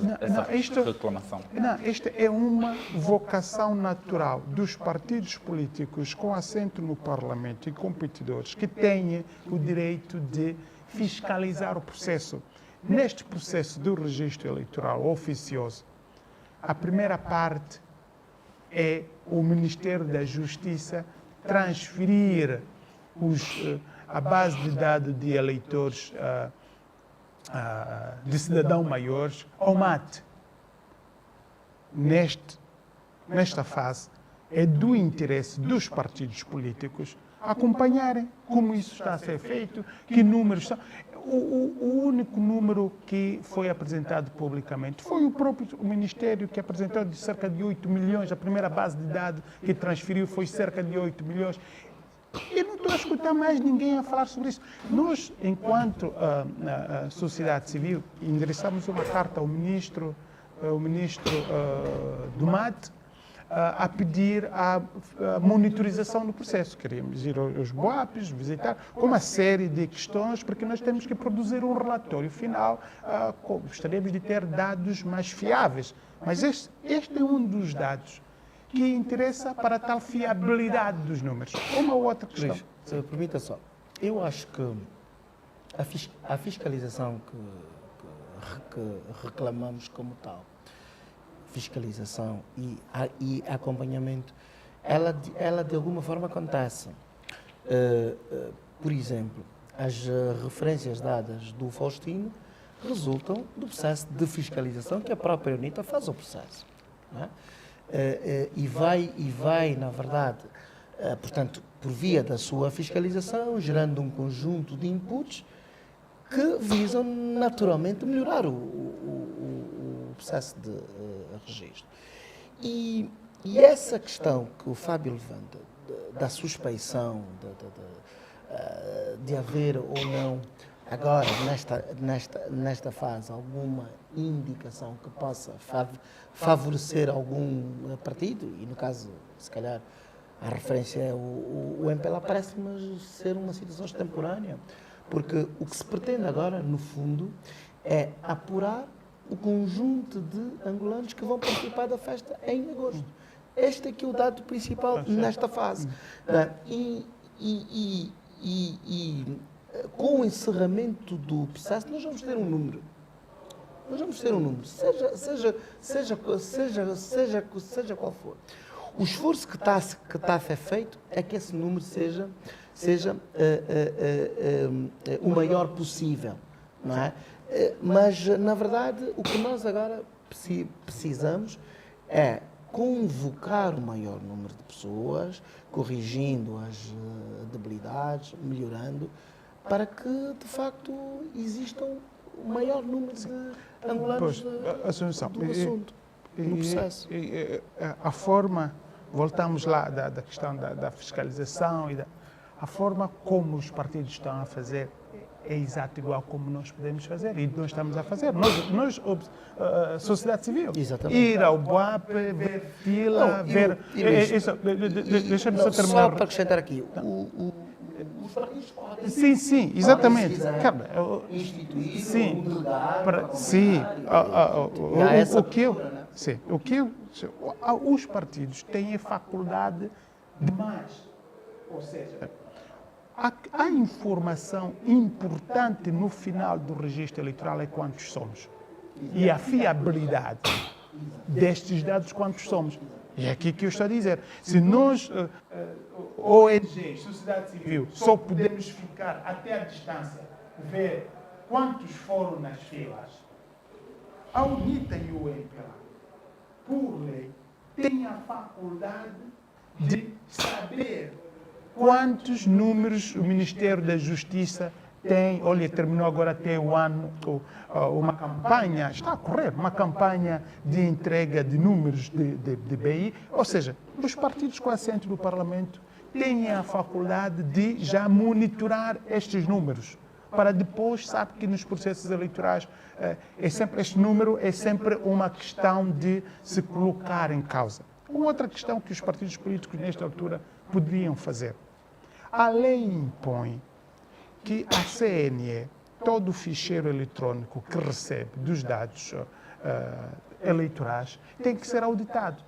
reclamação? Não, esta é uma vocação natural dos partidos políticos com assento no Parlamento e competidores que têm o direito de fiscalizar o processo. Neste processo do registro eleitoral oficioso, a primeira parte é o Ministério da Justiça transferir a base de dados de eleitores de cidadãos maiores ao MAT. Nesta fase, é do interesse dos partidos políticos acompanharem como isso está a ser feito, que números são. O único número que foi apresentado publicamente foi o próprio Ministério que apresentou de cerca de 8 milhões. A primeira base de dados que transferiu foi cerca de 8 milhões. Eu não estou a escutar mais ninguém a falar sobre isso. Nós, enquanto sociedade civil, endereçamos uma carta ao ministro do MAT, a pedir a monitorização do processo. Queríamos ir aos BOAPs, visitar, com uma série de questões, porque nós temos que produzir um relatório final. Gostaríamos de ter dados mais fiáveis. Mas este é um dos dados que interessa para a tal fiabilidade dos números. Uma outra questão. Luís, se me permita só, eu acho que a fiscalização que reclamamos como tal, fiscalização e acompanhamento, ela de alguma forma acontece. Por exemplo, as referências dadas do Faustino resultam do processo de fiscalização que a própria UNITA faz ao processo. Não é? E vai, na verdade, portanto, por via da sua fiscalização, gerando um conjunto de inputs que visam naturalmente melhorar o processo de registro. E essa questão que o Fábio levanta, da suspeição, de haver ou não, agora, nesta fase, alguma indicação que possa favorecer algum partido, e no caso, se calhar, a referência é o MPLA, parece-me ser uma situação extemporânea, porque o que se pretende agora, no fundo, é apurar o conjunto de angolanos que vão participar da festa em agosto. Este é que é o dado principal nesta fase. E com o encerramento do processo, nós vamos ter um número. Seja qual for. O esforço que está a ser feito é que esse número seja o maior possível, não é? Mas, na verdade, o que nós agora precisamos é convocar o maior número de pessoas, corrigindo as debilidades, melhorando, para que, de facto, exista o maior número de angolanos do assunto, no processo. A forma, voltamos lá da questão da fiscalização, a forma como os partidos estão a fazer é exato igual como nós podemos fazer e nós estamos a fazer. Nós sociedade civil. Exatamente. Ir ao BOAP, ver fila, ver... Deixa-me só terminar. Só para acrescentar aqui, os partidos podem... Sim, exatamente. Instituir um delegado... Os partidos têm a faculdade de mais. Ou seja, a informação importante no final do registro eleitoral é quantos somos. E a fiabilidade destes dados, quantos somos. E é aqui que eu estou a dizer. Se nós, ONG, sociedade civil, só podemos ficar até a distância, ver quantos foram nas filas, a UNITA e o MPLA, por lei, têm a faculdade de saber quantos números o Ministério da Justiça tem. Olha, terminou agora até o ano uma campanha, está a correr, uma campanha de entrega de números de BI. Ou seja, os partidos com assento do Parlamento têm a faculdade de já monitorar estes números, para depois, sabe que nos processos eleitorais este número é sempre uma questão de se colocar em causa. Uma outra questão que os partidos políticos, nesta altura, poderiam fazer. A lei impõe que a CNE, todo o ficheiro eletrônico que recebe dos dados eleitorais, tem que ser auditado.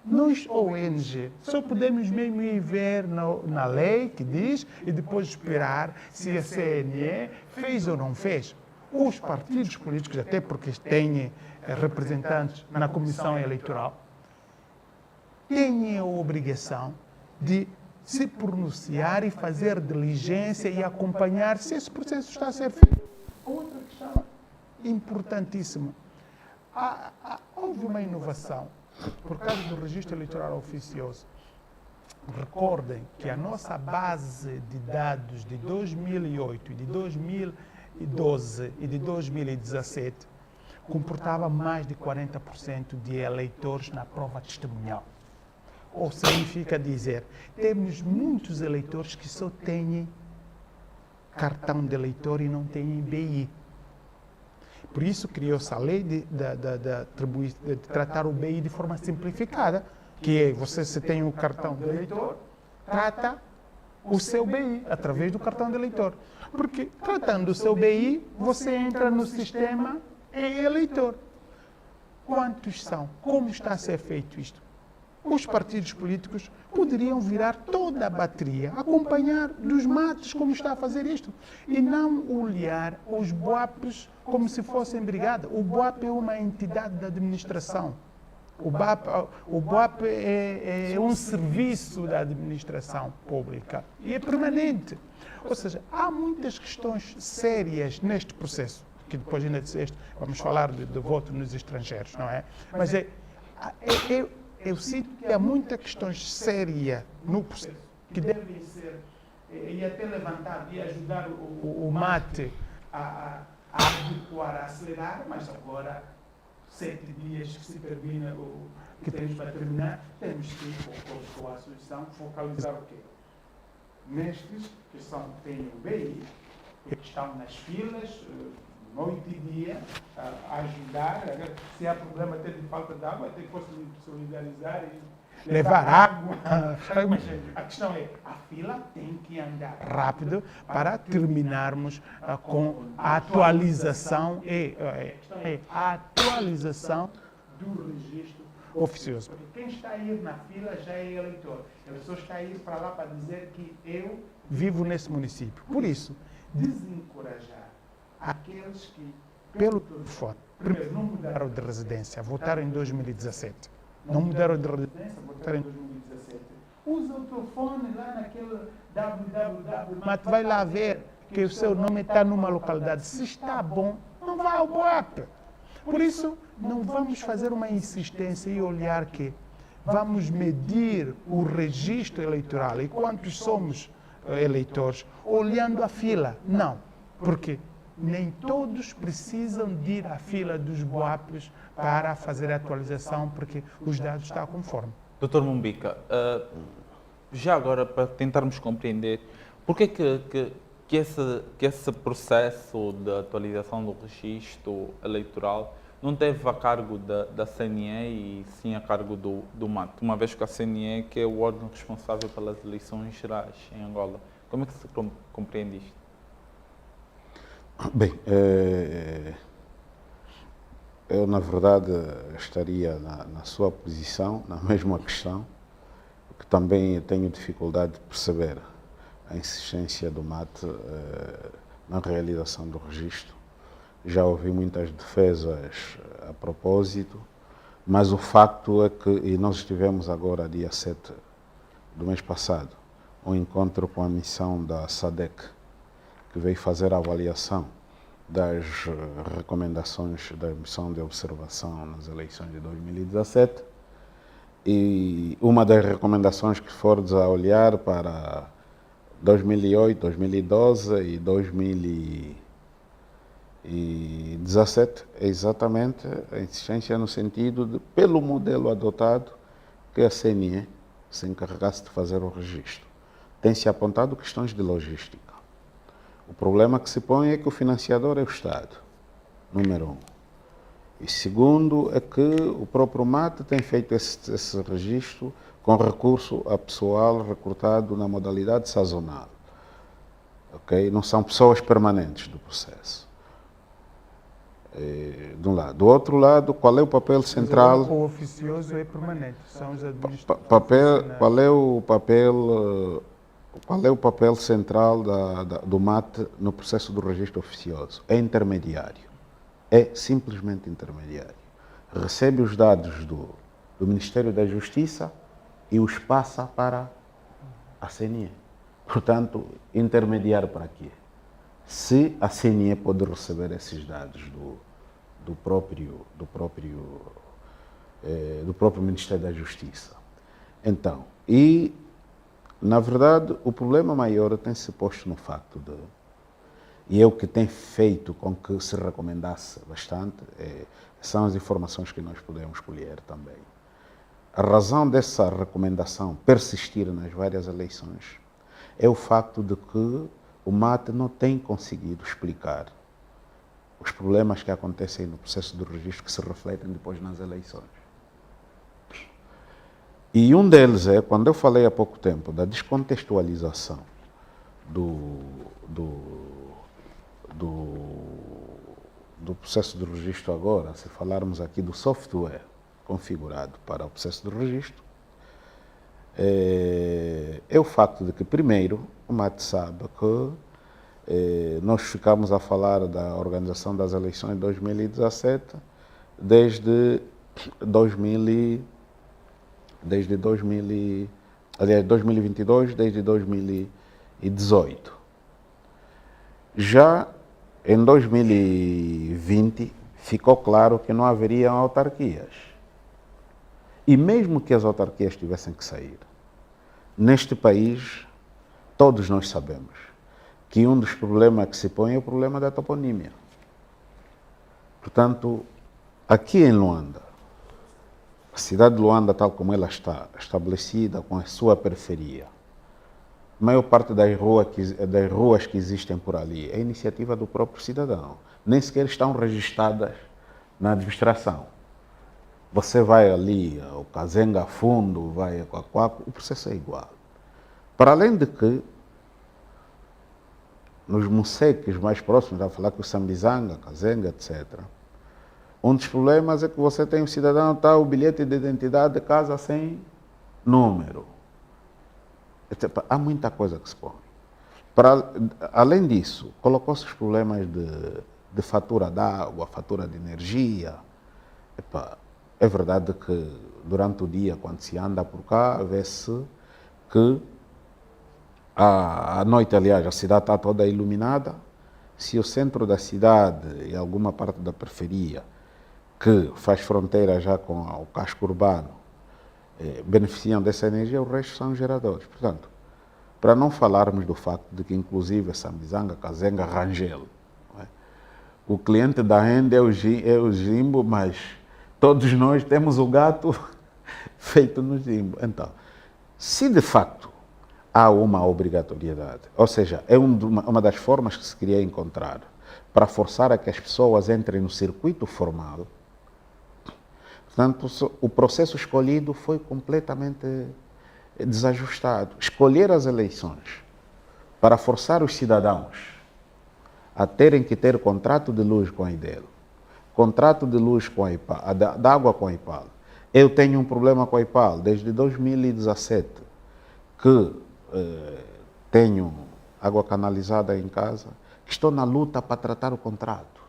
Nós, ONG, só podemos mesmo ir ver na lei que diz e depois esperar se a CNE fez ou não fez. Os partidos políticos, até porque têm representantes na Comissão Eleitoral, têm a obrigação de se pronunciar e fazer diligência e acompanhar se esse processo está a ser feito. Outra questão importantíssima. Houve uma inovação por causa do registro eleitoral oficioso. Recordem que a nossa base de dados de 2008, de 2012 e de 2017 comportava mais de 40% de eleitores na prova testemunhal. ou significa dizer, temos muitos eleitores que só têm cartão de eleitor e não têm BI. Por isso criou-se a lei de tratar o BI de forma simplificada, que é, você se tem o cartão de eleitor, trata o seu BI através do cartão de eleitor. Porque tratando o seu BI, você entra no sistema em eleitor. Quantos são? Como está a ser feito isto? Os partidos políticos poderiam virar toda a bateria, acompanhar dos matos como está a fazer isto, e não olhar os BOAPs como se fossem brigada. O BOAP é uma entidade da administração. O BOAP é um serviço da administração pública e é permanente. Ou seja, há muitas questões sérias neste processo, que depois ainda disseste, vamos falar de voto nos estrangeiros, não é? Mas eu sinto que há muitas questões sérias no processo que devem ser, e até levantar e ajudar o MAT a adequar, a acelerar, mas agora, 7 dias que se termina, que temos para terminar, temos que, com a associação, focalizar o quê? Nestes que têm o BI, que estão nas filas, noite e dia, a ajudar. Se há problema até de falta de água, até posso me solidarizar e levar água. Mas a questão é, a fila tem que andar rápido para terminarmos com a atualização, a atualização do registro oficioso. Porque quem está a ir na fila já é eleitor. A pessoa está a ir para lá para dizer que eu vivo nesse município. Por isso, desencorajar aqueles que, pelo telefone, primeiro, não mudaram de residência, votaram em 2017. Não mudaram de residência, votaram em 2017. Usa o telefone lá naquele www, mas vai lá ver que o seu nome está numa localidade. Se está bom, não vá ao BOAP. Por isso, não vamos fazer uma insistência e olhar que vamos medir o registro eleitoral e quantos somos eleitores olhando a fila. Não, porque nem todos precisam de ir à fila dos BOAPs para fazer a atualização, porque os dados estão conforme. Dr. Mumbica, já agora para tentarmos compreender, por que esse processo de atualização do registro eleitoral não teve a cargo da CNE e sim a cargo do MAT, uma vez que a CNE que é o órgão responsável pelas eleições gerais em Angola? Como é que se compreende isto? Bem, eu na verdade estaria na sua posição, na mesma questão, que também tenho dificuldade de perceber a insistência do MAT na realização do registro. Já ouvi muitas defesas a propósito, mas o facto é que, e nós estivemos agora, dia 7 do mês passado, um encontro com a missão da SADC, que veio fazer a avaliação das recomendações da missão de observação nas eleições de 2017, e uma das recomendações que foram a olhar para 2008, 2012 e 2017 é exatamente a insistência no sentido de, pelo modelo adotado, que a CNE se encarregasse de fazer o registro. Tem-se apontado questões de logística. O problema que se põe é que o financiador é o Estado, número 1. E segundo é que o próprio MAT tem feito esse registro com recurso a pessoal recrutado na modalidade sazonal. Okay? Não são pessoas permanentes do processo. De um lado. Do outro lado, qual é o papel central? O oficioso é permanente, são os administradores. Qual é o papel central do MAT no processo do registro oficioso? É intermediário. É simplesmente intermediário. Recebe os dados do Ministério da Justiça e os passa para a CNE. Portanto, intermediário para quê? Se a CNE pode receber esses dados do próprio Ministério da Justiça. Então, na verdade, o problema maior tem-se posto no facto e é o que tem feito com que se recomendasse bastante, são as informações que nós podemos colher também. A razão dessa recomendação persistir nas várias eleições é o facto de que o MAT não tem conseguido explicar os problemas que acontecem no processo do registro que se refletem depois nas eleições. E um deles é, quando eu falei há pouco tempo da descontextualização do processo do registro agora, se falarmos aqui do software configurado para o processo do registro, é o facto de que, primeiro, o MAT sabe que nós ficamos a falar da organização das eleições de 2017 desde 2022, desde 2018. Já em 2020 ficou claro que não haveriam autarquias. E mesmo que as autarquias tivessem que sair, neste país, todos nós sabemos que um dos problemas que se põe é o problema da toponímia. Portanto, aqui em Luanda, a cidade de Luanda, tal como ela está estabelecida, com a sua periferia, a maior parte das ruas que existem por ali é iniciativa do próprio cidadão. Nem sequer estão registradas na administração. Você vai ali ao Kazenga Fundo, vai a Quaquaco, o processo é igual. Para além de que, nos museques mais próximos, a falar com o Sambizanga, Kazenga, etc., um dos problemas é que você tem o cidadão, tá, o bilhete de identidade de casa sem número. Há muita coisa que se põe. Além disso, colocou-se os problemas de fatura de água, fatura de energia. É verdade que durante o dia, quando se anda por cá, vê-se que à noite, aliás, a cidade está toda iluminada. Se o centro da cidade e alguma parte da periferia, que faz fronteira já com o casco urbano, beneficiam dessa energia, o resto são geradores. Portanto, para não falarmos do facto de que, inclusive, Sambizanga, Kazenga, Rangel, o cliente da renda é o Jimbo, mas todos nós temos o gato feito no Jimbo. Então, se de facto há uma obrigatoriedade, ou seja, é uma das formas que se queria encontrar para forçar a que as pessoas entrem no circuito formal, portanto, o processo escolhido foi completamente desajustado. Escolher as eleições para forçar os cidadãos a terem que ter contrato de luz com a IDEL, contrato de luz com a IPAL, da água com a IPAL. Eu tenho um problema com a IPAL desde 2017, que tenho água canalizada em casa, que estou na luta para tratar o contrato.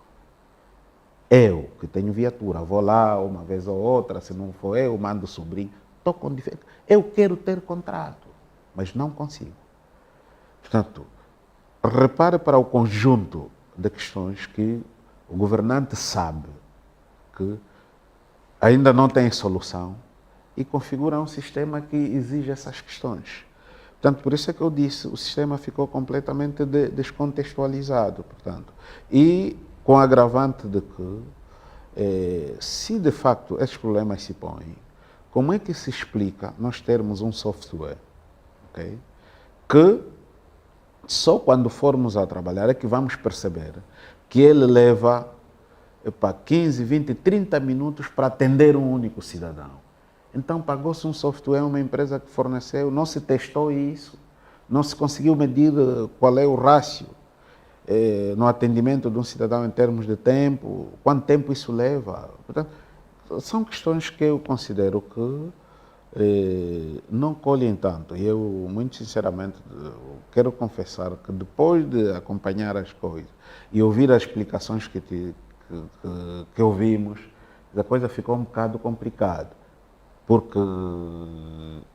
Eu, que tenho viatura, vou lá uma vez ou outra, se não for eu, mando o sobrinho. Estou com dificuldade. Eu quero ter contrato, mas não consigo. Portanto, repare para o conjunto de questões que o governante sabe que ainda não tem solução e configura um sistema que exige essas questões. Portanto, por isso é que eu disse, o sistema ficou completamente descontextualizado, portanto. E com a agravante de que, se de facto esses problemas se põem, como é que se explica nós termos um software, okay, que só quando formos a trabalhar é que vamos perceber que ele leva 15, 20, 30 minutos para atender um único cidadão. Então pagou-se um software, uma empresa que forneceu, não se testou isso, não se conseguiu medir qual é o rácio no atendimento de um cidadão em termos de tempo, quanto tempo isso leva. Portanto, são questões que eu considero que não colhem tanto. E eu, muito sinceramente, quero confessar que depois de acompanhar as coisas e ouvir as explicações que ouvimos, a coisa ficou um bocado complicada. Porque,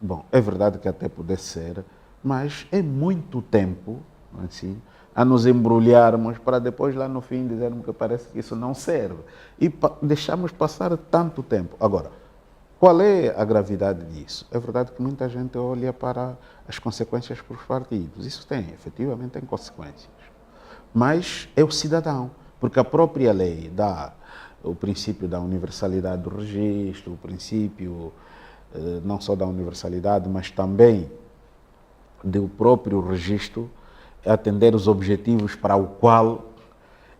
bom, é verdade que até pudesse ser, mas é muito tempo, assim, a nos embrulharmos para depois lá no fim dizermos que parece que isso não serve. E deixamos passar tanto tempo. Agora, qual é a gravidade disso? É verdade que muita gente olha para as consequências para os partidos. Isso efetivamente tem consequências. Mas é o cidadão, porque a própria lei dá o princípio da universalidade do registro, o princípio não só da universalidade, mas também do próprio registro atender os objetivos para o qual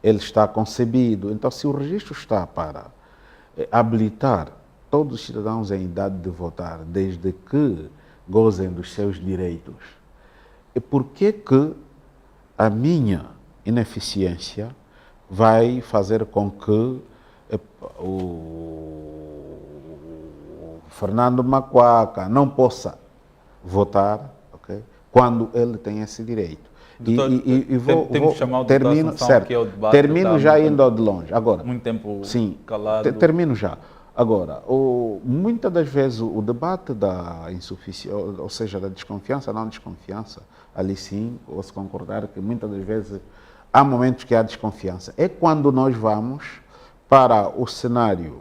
ele está concebido. Então, se o registro está para habilitar todos os cidadãos em idade de votar, desde que gozem dos seus direitos, e por que a minha ineficiência vai fazer com que o Fernando Macuaca não possa votar, okay, quando ele tem esse direito? Doutor, temos que chamar o doutor termino, Assunção, certo, que é o debate, termino tá já indo de longe. Agora, muito tempo sim, calado. termino já. Agora, muitas das vezes o debate da insuficiência, ou seja, da desconfiança, não desconfiança, ali sim, posso concordar que muitas das vezes há momentos que há desconfiança. É quando nós vamos para o cenário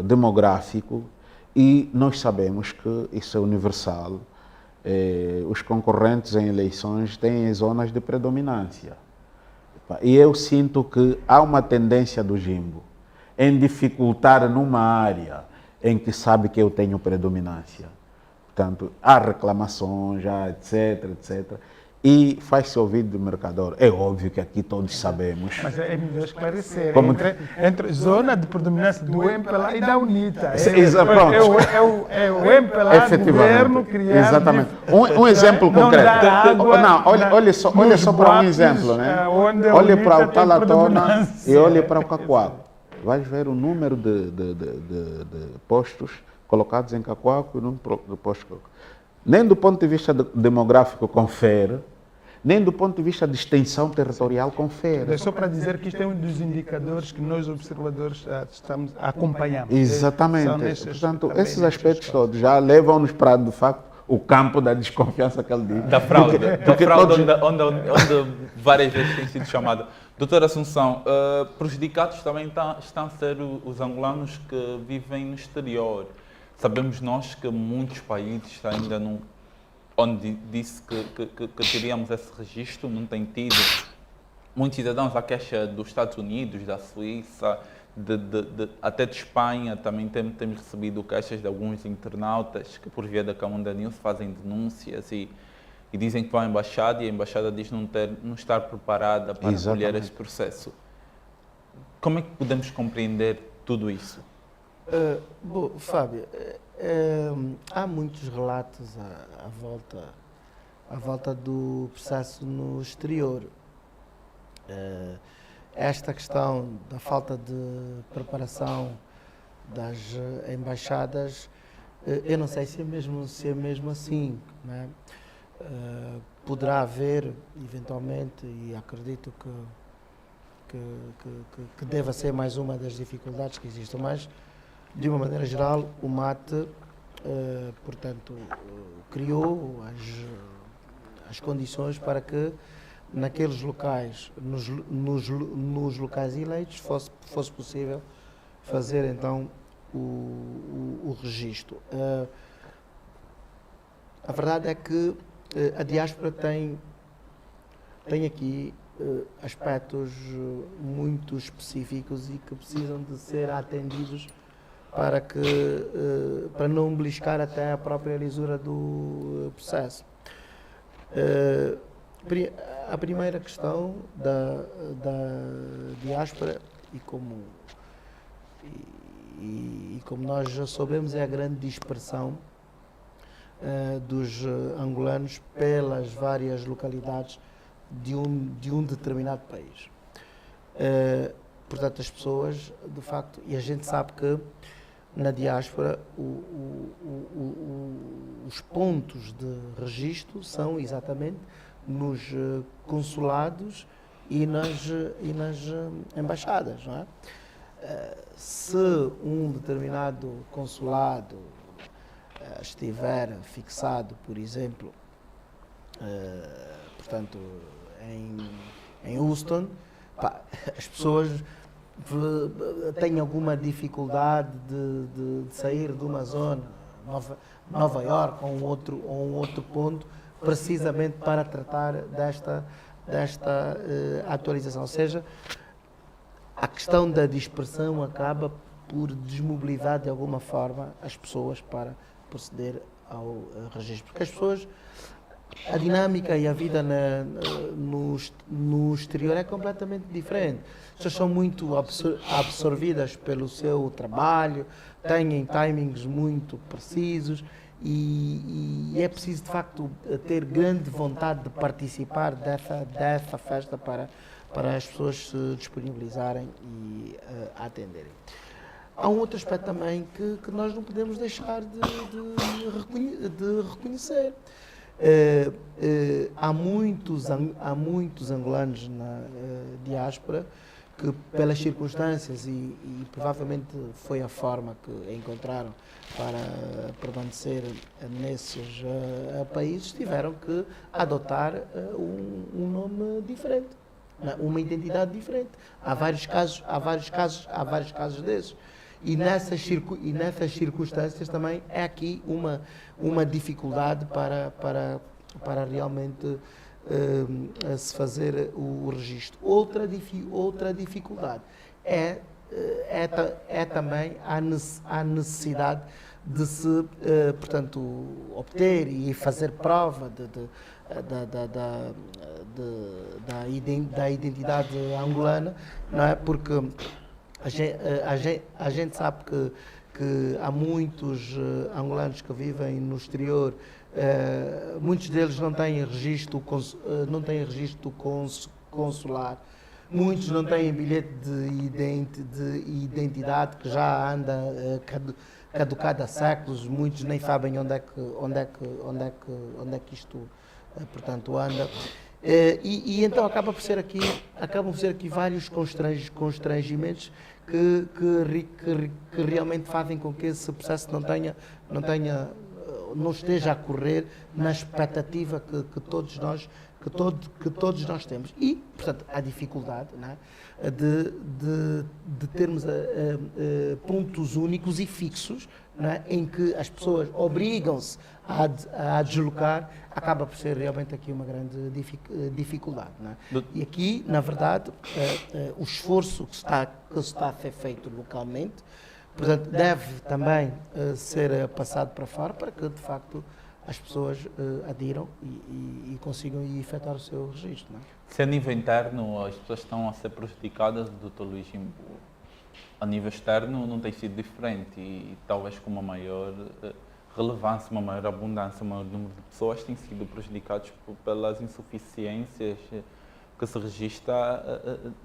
demográfico e nós sabemos que isso é universal. Os concorrentes em eleições têm zonas de predominância. E eu sinto que há uma tendência do Jimbo em dificultar numa área em que sabe que eu tenho predominância. Portanto, há reclamações, etc, etc. E faz-se ouvir do mercador. É óbvio que aqui todos sabemos. Mas é melhor esclarecer. Como Entre zona de predominância do MPLA e da UNITA. É o MPLA, governo, criar... Exatamente. Um exemplo concreto. Olha só para um exemplo. Né? Olhe para o Talatona e olhe para o Cacoaco. Vais ver o número de postos colocados em Cacoaco e o número de postos. Nem do ponto de vista demográfico confere, nem do ponto de vista de extensão territorial confere. É só para dizer que isto é um dos indicadores que nós, observadores, acompanhamos. Exatamente. Portanto, esses aspectos todos já levam-nos para, de facto, o campo da desconfiança que ele diz. Da fraude. Onde várias vezes tem sido chamado. Doutora Assunção, prejudicados também estão a ser os angolanos que vivem no exterior. Sabemos nós que muitos países ainda não, onde disse que teríamos esse registro, não tem tido. Muitos cidadãos à queixa dos Estados Unidos, da Suíça, até de Espanha, também temos recebido queixas de alguns internautas que por via da Camunda News fazem denúncias e dizem que vão à embaixada e a embaixada diz não estar preparada para acolher esse processo. Como é que podemos compreender tudo isso? Bom, Fábio, há muitos relatos à volta do processo no exterior. Esta questão da falta de preparação das embaixadas, eu não sei se é mesmo assim, né? Poderá haver, eventualmente, e acredito que deva ser mais uma das dificuldades que existem, mas de uma maneira geral, o MAT, portanto, criou as condições para que naqueles locais, nos locais eleitos, fosse possível fazer então o registro. A verdade é que a diáspora tem aqui aspectos muito específicos e que precisam de ser atendidos para não beliscar até a própria lisura do processo. A primeira questão da diáspora, e como nós já soubemos, é a grande dispersão dos angolanos pelas várias localidades de um determinado país. Portanto, as pessoas, de facto, e a gente sabe que na diáspora os pontos de registro são exatamente nos consulados e nas embaixadas, não é? Se um determinado consulado estiver fixado, por exemplo, portanto, em Houston, as pessoas têm alguma dificuldade de sair de uma zona, Nova Iorque ou um outro ponto, precisamente para tratar desta atualização. Ou seja, a questão da dispersão acaba por desmobilizar de alguma forma as pessoas para proceder ao registro. Porque as pessoas, a dinâmica e a vida no exterior é completamente diferente. As pessoas são muito absorvidas pelo seu trabalho, têm timings muito precisos e é preciso, de facto, ter grande vontade de participar dessa festa para as pessoas se disponibilizarem e atenderem. Há um outro aspecto também que nós não podemos deixar de reconhecer. Há muitos angolanos na diáspora que, pelas circunstâncias e provavelmente foi a forma que encontraram para permanecer nesses países, tiveram que adotar um nome diferente, uma identidade diferente. Há vários casos desses. E nessas circunstâncias também é aqui uma dificuldade para realmente se fazer o registro. Outra dificuldade é também a necessidade de se, portanto, obter e fazer prova da identidade angolana, não é? Porque a gente sabe que há muitos angolanos que vivem no exterior, muitos deles não têm registro consular, muitos não têm bilhete de identidade que já anda caducado há séculos, muitos nem sabem onde é que isto, portanto, anda. E então acabam por ser aqui vários constrangimentos que realmente fazem com que esse processo não esteja a correr na expectativa que todos nós temos. E, portanto, a dificuldade, não é? de termos pontos únicos e fixos, não é? Em que as pessoas obrigam-se a deslocar, acaba por ser realmente aqui uma grande dificuldade. Não é? E aqui, na verdade, o esforço que está a ser feito localmente, portanto, deve também ser passado para fora para que, de facto, as pessoas adiram e consigam efetuar o seu registro. Não é? Se a nível interno as pessoas estão a ser prejudicadas, Dr. Luís, a nível externo não tem sido diferente e talvez com uma maior relevância, uma maior abundância, um maior número de pessoas têm sido prejudicados pelas insuficiências que se registra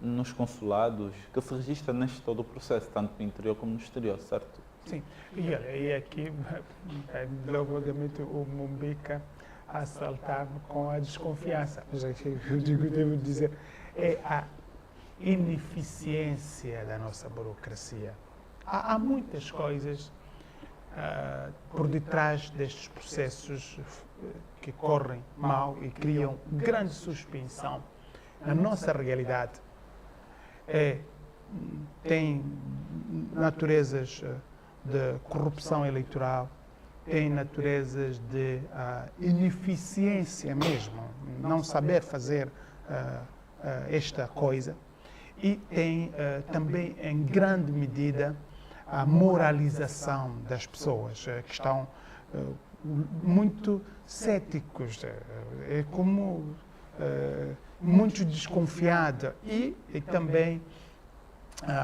nos consulados, que se registra neste todo o processo, tanto no interior como no exterior, certo? Sim, e aqui, novamente, o Mumbica a saltar-me com a desconfiança. Mas eu devo dizer, é a ineficiência da nossa burocracia. Há muitas coisas por detrás destes processos que correm mal e criam grande suspensão na nossa realidade. Tem naturezas de corrupção eleitoral, tem naturezas de ineficiência mesmo, não saber fazer esta coisa, e tem também, em grande medida, a moralização das pessoas, que estão muito céticos, como muito desconfiados, e também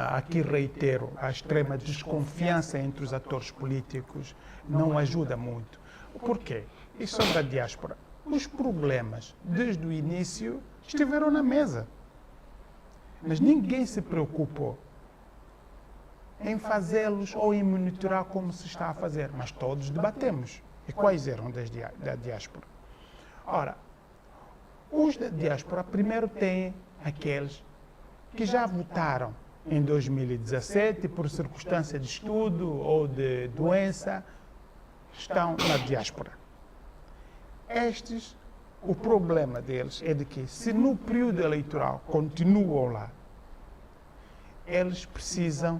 aqui reitero, a extrema desconfiança entre os atores políticos não ajuda muito. Por quê? E sobre a diáspora? Os problemas, desde o início, estiveram na mesa. Mas ninguém se preocupou em fazê-los ou em monitorar como se está a fazer. Mas todos debatemos. E quais eram da diáspora? Ora, os da diáspora primeiro têm aqueles que já votaram em 2017, por circunstância de estudo ou de doença, estão na diáspora. Estes, o problema deles é de que, se no período eleitoral continuam lá, eles precisam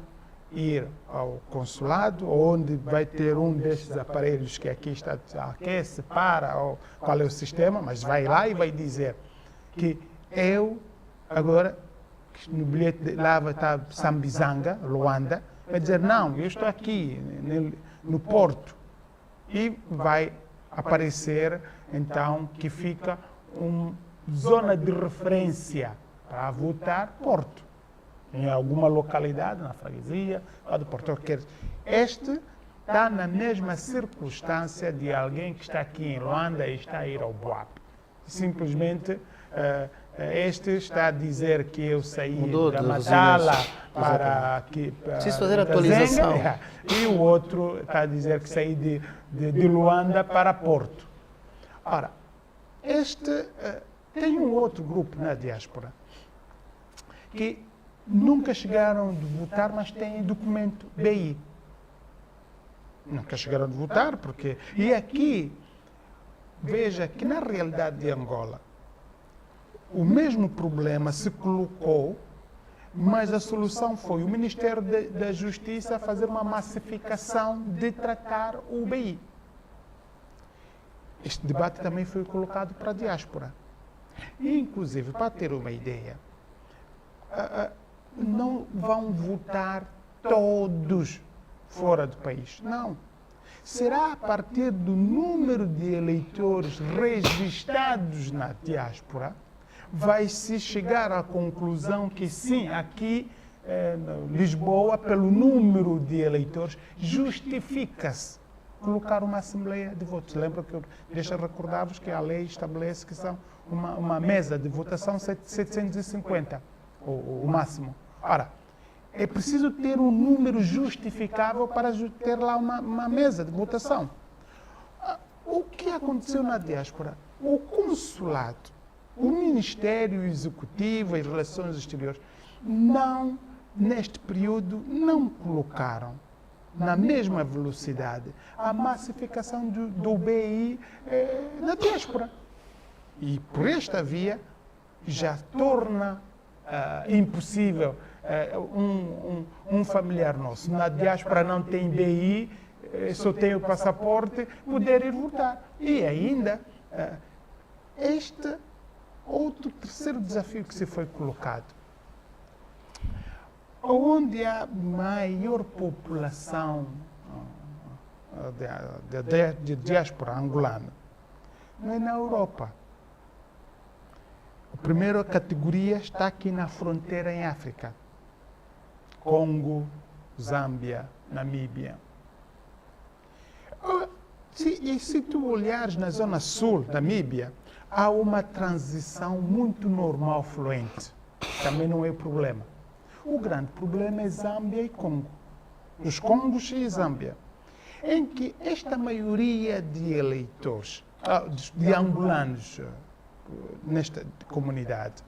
ir ao consulado, onde vai ter um destes aparelhos que aqui está, aquece, para, ou qual é o sistema, mas vai lá e vai dizer que eu, agora, no bilhete lá vai estar Sambizanga, Luanda, vai dizer, não, eu estou aqui no Porto. E vai aparecer, então, que fica uma zona de referência para votar Porto. Em alguma localidade, na freguesia, lá do Porto. Este está na mesma circunstância de alguém que está aqui em Luanda e está a ir ao Boape. Simplesmente, este está a dizer que eu saí da Matala para aqui. Preciso fazer a atualização. E o outro está a dizer que saí de Luanda para Porto. Ora, tem um outro grupo na diáspora que nunca chegaram a votar, mas têm documento BI. Nunca chegaram a votar, porque... E aqui, veja que na realidade de Angola, o mesmo problema se colocou, mas a solução foi o Ministério da Justiça fazer uma massificação de tratar o BI. Este debate também foi colocado para a diáspora. E, inclusive, para ter uma ideia, não vão votar todos fora do país. Não. Será a partir do número de eleitores registrados na diáspora, vai-se chegar à conclusão que sim, aqui em Lisboa, pelo número de eleitores, justifica-se colocar uma assembleia de votos. Lembra que deixa recordar-vos que a lei estabelece que são uma mesa de votação 750, o máximo. Ora, é preciso ter um número justificável para ter lá uma mesa de votação. O que aconteceu na diáspora? O consulado, o Ministério Executivo e Relações Exteriores, neste período, não colocaram na mesma velocidade a massificação do BI na diáspora. E por esta via já torna impossível um familiar nosso na diáspora não tem BI, só tem o passaporte, poder ir votar. E ainda, este terceiro desafio que se foi colocado, onde há maior população de diáspora angolana, não é na Europa. A primeira categoria está aqui na fronteira em África. Congo, Zâmbia, Namíbia. E se tu olhares na zona sul da Namíbia, há uma transição muito normal, fluente. Também não é problema. O grande problema é Zâmbia e Congo. Os Congos e Zâmbia. Em que esta maioria de eleitores, de angolanos, nesta comunidade,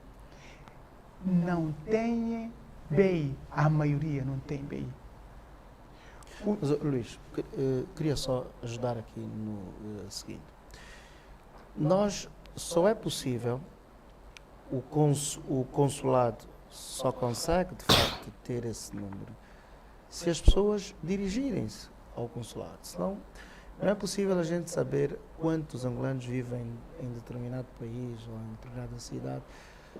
não tem BI. A maioria não tem BI. Mas, Luís, queria só ajudar aqui no seguinte. Só é possível, o consulado só consegue, de facto, ter esse número se as pessoas dirigirem-se ao consulado. Senão, não é possível a gente saber quantos angolanos vivem em determinado país ou em determinada cidade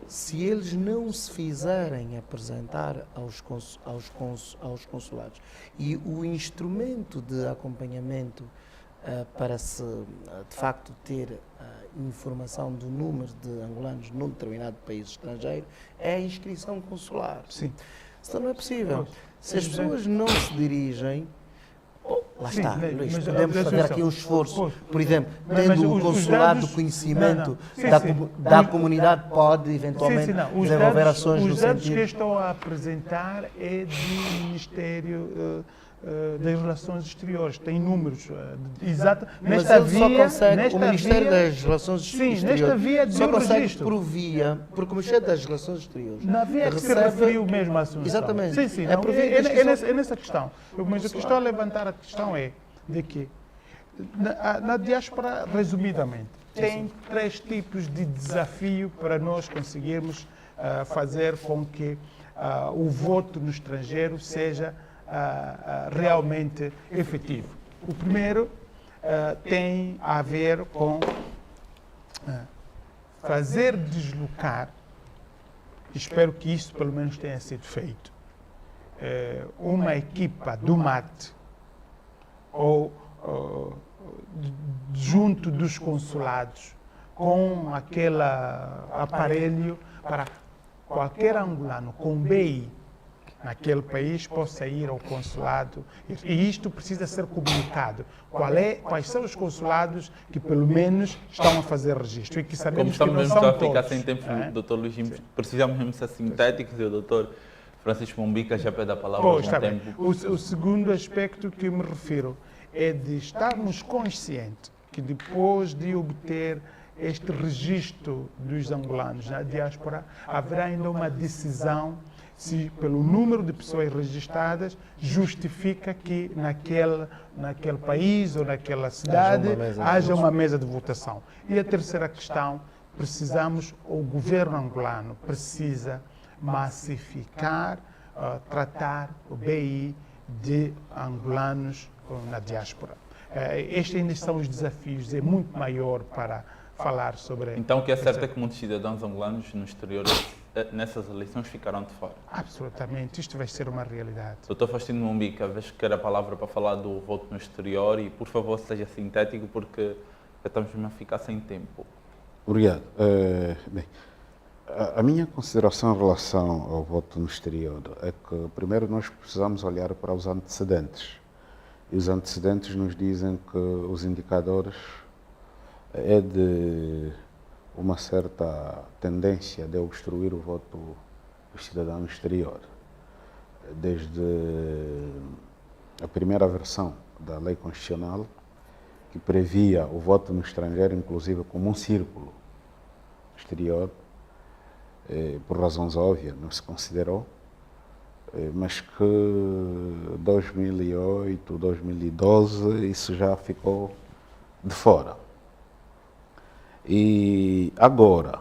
se eles não se fizerem apresentar aos consulados. E o instrumento de acompanhamento para se, de facto, ter informação do número de angolanos num determinado país estrangeiro é a inscrição consular. Sim. Então não é possível. Se as pessoas não se dirigem, lá Sim, está, mas Luís, podemos fazer aqui um esforço. Por exemplo, Mas tendo o consulado dados, do conhecimento Sim, da comunidade, pode eventualmente desenvolver ações no sentido. Os dados sentido. que eu estou a apresentar é do Ministério das Relações Exteriores. Tem números exatos. Mas ele só consegue, o Ministério das Relações Exteriores, sim, nesta via de só consegue registro. por via, porque o Ministério das Relações Exteriores Na via que se referiu mesmo à Assunção. Exatamente. Sim, sim. É por via de é nessa questão. Mas o que estou a levantar a questão é de que na diáspora, resumidamente, tem três tipos de desafio para nós conseguirmos fazer com que o voto no estrangeiro seja realmente efetivo. O primeiro tem a ver com fazer deslocar, espero que isso pelo menos tenha sido feito, uma equipa do MAT ou junto dos consulados com aquele aparelho para qualquer angolano com BI naquele país possa ir ao consulado, e isto precisa ser comunicado. Quais são os consulados que pelo menos estão a fazer registro e que Como sabemos que estamos não mesmo são a todos. ficar sem tempo, não é? Dr. Luís, precisamos mesmo ser sintéticos e o Dr. Francisco Mombica já pede a palavra há Pois, algum está bem. tempo. O segundo aspecto que eu me refiro é de estarmos conscientes que depois de obter este registro dos angolanos na diáspora, haverá ainda uma decisão se, pelo número de pessoas registradas, justifica que naquele país ou naquela cidade haja uma mesa de votação. E a terceira questão, o governo angolano precisa massificar, tratar o BI de angolanos na diáspora. Estes ainda são os desafios, é muito maior para falar sobre... Então o que é certo é que muitos cidadãos angolanos no exterior, nessas eleições, ficaram de fora. Absolutamente, isto vai ser uma realidade. Dr. Faustino Mombica, vejo que quer a palavra para falar do voto no exterior e, por favor, seja sintético, porque já estamos mesmo a ficar sem tempo. Obrigado. Bem, a minha consideração em relação ao voto no exterior é que, primeiro, nós precisamos olhar para os antecedentes. E os antecedentes nos dizem que os indicadores é de uma certa tendência de obstruir o voto do cidadão no exterior. Desde a primeira versão da lei constitucional, que previa o voto no estrangeiro, inclusive como um círculo exterior, por razões óbvias, não se considerou, mas que 2008, 2012, isso já ficou de fora. E agora,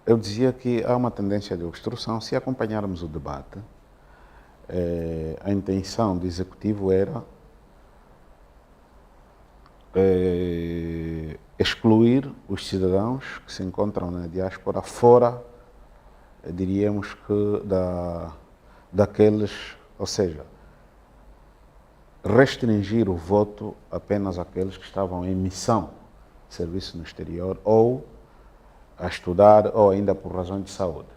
eu dizia que há uma tendência de obstrução. Se acompanharmos o debate, a intenção do Executivo era excluir os cidadãos que se encontram na diáspora fora, diríamos que, daqueles, ou seja, restringir o voto apenas àqueles que estavam em missão de serviço no exterior ou a estudar ou ainda por razões de saúde.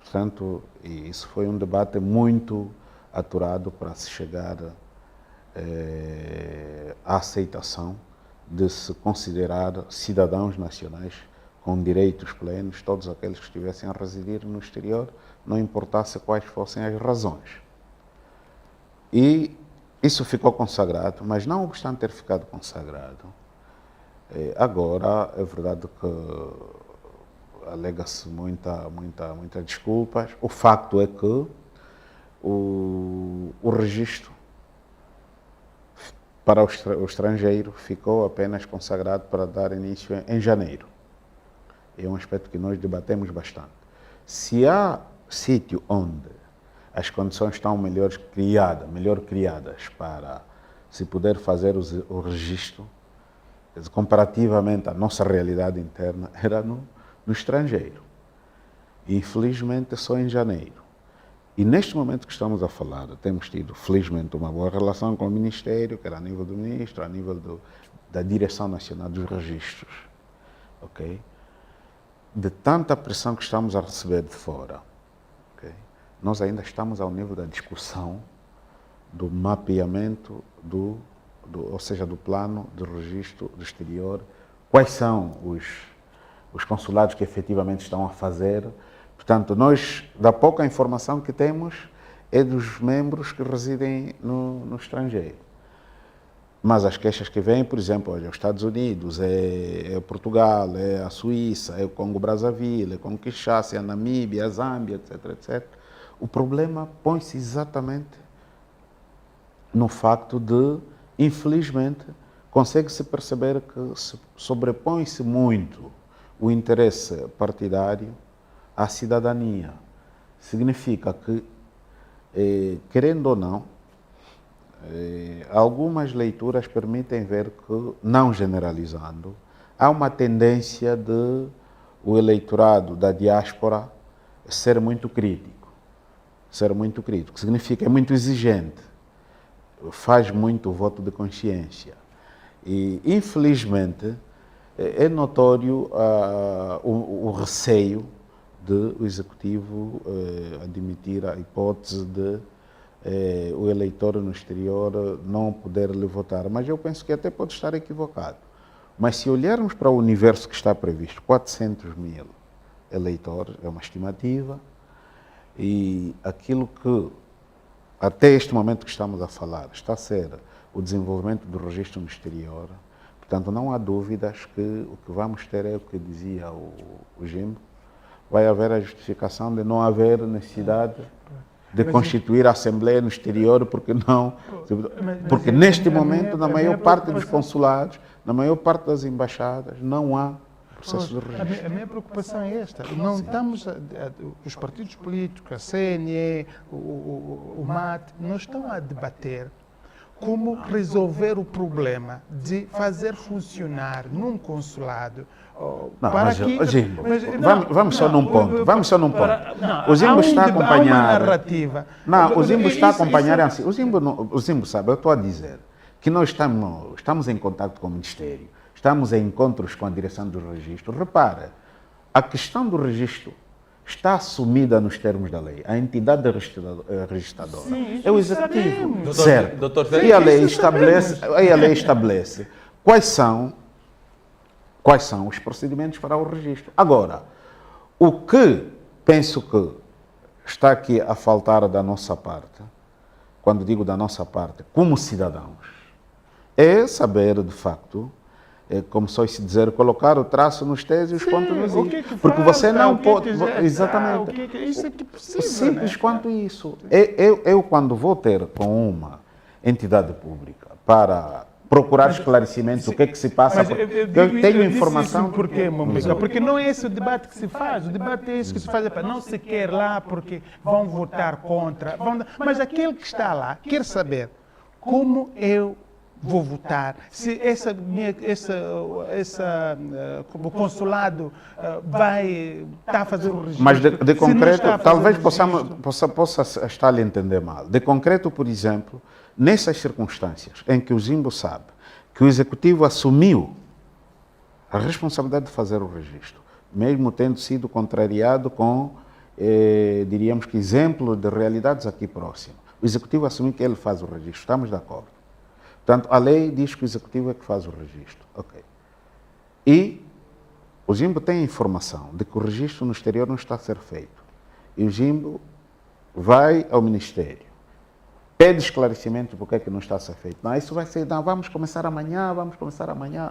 Portanto, isso foi um debate muito aturado para se chegar à aceitação de se considerar cidadãos nacionais com direitos plenos, todos aqueles que estivessem a residir no exterior, não importasse quais fossem as razões. E isso ficou consagrado, mas não obstante ter ficado consagrado, agora é verdade que alega-se muita desculpas. O facto é que o registro para o estrangeiro ficou apenas consagrado para dar início em janeiro. É um aspecto que nós debatemos bastante. Se há sítio onde as condições estão melhor criadas para se poder fazer o registro, comparativamente à nossa realidade interna, era no estrangeiro. Infelizmente, só em janeiro. E neste momento que estamos a falar, temos tido, felizmente, uma boa relação com o Ministério, quer a nível do Ministro, a nível da Direção Nacional dos Registros. Okay? De tanta pressão que estamos a receber de fora, okay? Nós ainda estamos ao nível da discussão do mapeamento ou seja, do plano de registro do exterior, quais são os consulados que efetivamente estão a fazer. Portanto, nós, da pouca informação que temos, é dos membros que residem no estrangeiro. Mas as queixas que vêm, por exemplo, é os Estados Unidos, é Portugal, é a Suíça, é o Congo-Brazzaville, é Congo Kinshasa, é a Namíbia, a Zâmbia, etc, etc. O problema põe-se exatamente no facto de, infelizmente, consegue-se perceber que sobrepõe-se muito o interesse partidário à cidadania. Significa que, querendo ou não, algumas leituras permitem ver que, não generalizando, há uma tendência de o eleitorado da diáspora ser muito crítico. ser muito crítico. Significa, é muito exigente, faz muito o voto de consciência. E, infelizmente, é notório o receio de o Executivo admitir a hipótese de o eleitor no exterior não poder lhe votar. Mas eu penso que até pode estar equivocado. Mas se olharmos para o universo que está previsto, 400 mil eleitores, é uma estimativa, e aquilo que, até este momento que estamos a falar, está a ser o desenvolvimento do registro no exterior. Portanto, não há dúvidas que o que vamos ter é o que dizia o Jimbo, vai haver a justificação de não haver necessidade de constituir a Assembleia no exterior, porque não, porque neste momento, na maior parte dos consulados, na maior parte das embaixadas, não há processo de registro. A minha preocupação é esta. Não estamos, os partidos políticos, a CNE, o MAT, não estão a debater como resolver o problema de fazer funcionar num consulado. Não, vamos só num ponto. O Zimbo está a acompanhar. Não, o Zimbo está a acompanhar assim. O Zimbo sabe, eu estou a dizer que nós estamos em contato com o Ministério, estamos em encontros com a direção do registro. Repara, a questão do registro está assumida nos termos da lei. A entidade registradora é o Executivo. Certo. E a lei estabelece quais são os procedimentos para o registro. Agora, o que penso que está aqui a faltar da nossa parte, quando digo da nossa parte, como cidadãos, é saber, de facto, como só se dizer, colocar o traço nos T's e os pontos nos I's. Porque você não pode... Exatamente. Isso é que precisa, simples quanto isso. Eu, quando vou ter com uma entidade pública para procurar esclarecimentos, o que é que se passa, eu tenho informação... Por quê, Mombica? Porque não é esse o debate que se faz. O debate é esse que se faz, não se quer lá porque vão votar contra. Mas aquele que está lá quer saber como eu vou votar, se o consulado vai estar a fazer o registro. Mas de concreto, talvez possa estar a entender mal. De concreto, por exemplo, nessas circunstâncias em que o Zimbo sabe que o Executivo assumiu a responsabilidade de fazer o registro, mesmo tendo sido contrariado com, diríamos que, exemplo de realidades aqui próximas. O Executivo assumiu que ele faz o registro, estamos de acordo. Portanto, a lei diz que o Executivo é que faz o registro. Ok. E o Zimbo tem a informação de que o registro no exterior não está a ser feito. E o Zimbo vai ao Ministério, pede esclarecimento por que é que não está a ser feito. Não, isso vai ser, não, vamos começar amanhã.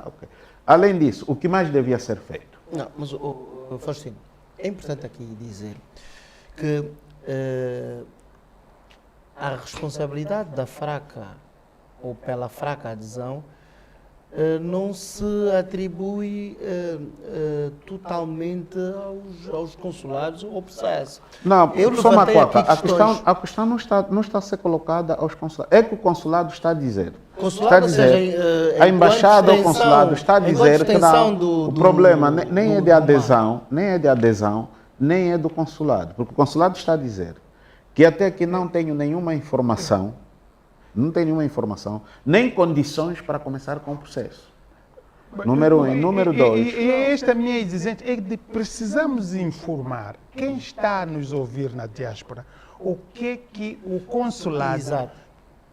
Okay. Além disso, o que mais devia ser feito? Não, mas, Faustino, é importante aqui dizer que a responsabilidade da fraca ou pela fraca adesão, não se atribui totalmente aos consulados ou ao processo. Não, só uma coisa, a questão não está a ser colocada aos consulados. É que o consulado está a dizer. A embaixada ou o consulado está a dizer que não, o problema nem é de adesão, nem é do consulado. Porque o consulado está a dizer que até que não tenho nenhuma informação, nem condições para começar com o processo. Número 1. Número 2. E esta minha exigência é de precisamos informar quem está a nos ouvir na diáspora o que o consulado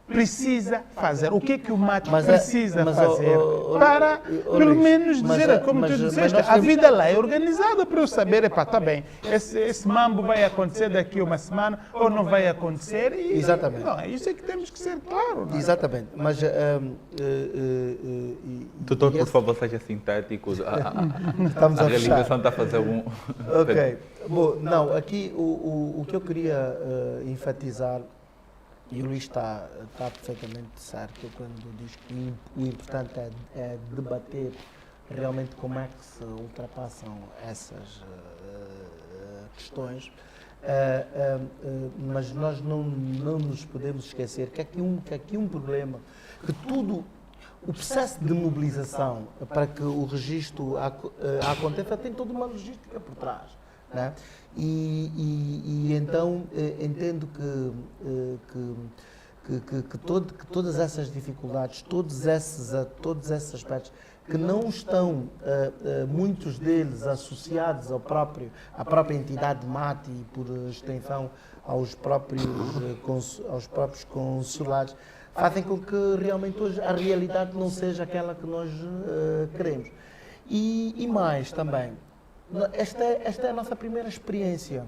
precisa fazer, o que o MAT precisa fazer para, pelo menos, dizer, como tu disseste, a vida lá é organizada para eu saber, está bem, esse mambo vai acontecer daqui a uma semana ou não vai acontecer. Exatamente. Não, isso é que temos que ser claro. Não é? Exatamente. Mas, doutor, por favor, seja sintético. A realização está a fazer um... Ok. Bom, não, aqui o que eu queria enfatizar, e o Luís está perfeitamente certo quando diz que o importante é debater realmente como é que se ultrapassam essas questões, mas nós não nos podemos esquecer que aqui um problema, que tudo o processo de mobilização para que o registro aconteça tem toda uma logística por trás. né? E então entendo que todas essas dificuldades, todos esses aspectos que não estão, muitos deles, associados à própria entidade MAT e, por extensão, aos próprios consulados, fazem com que realmente hoje a realidade não seja aquela que nós queremos. E mais também, esta é a nossa primeira experiência,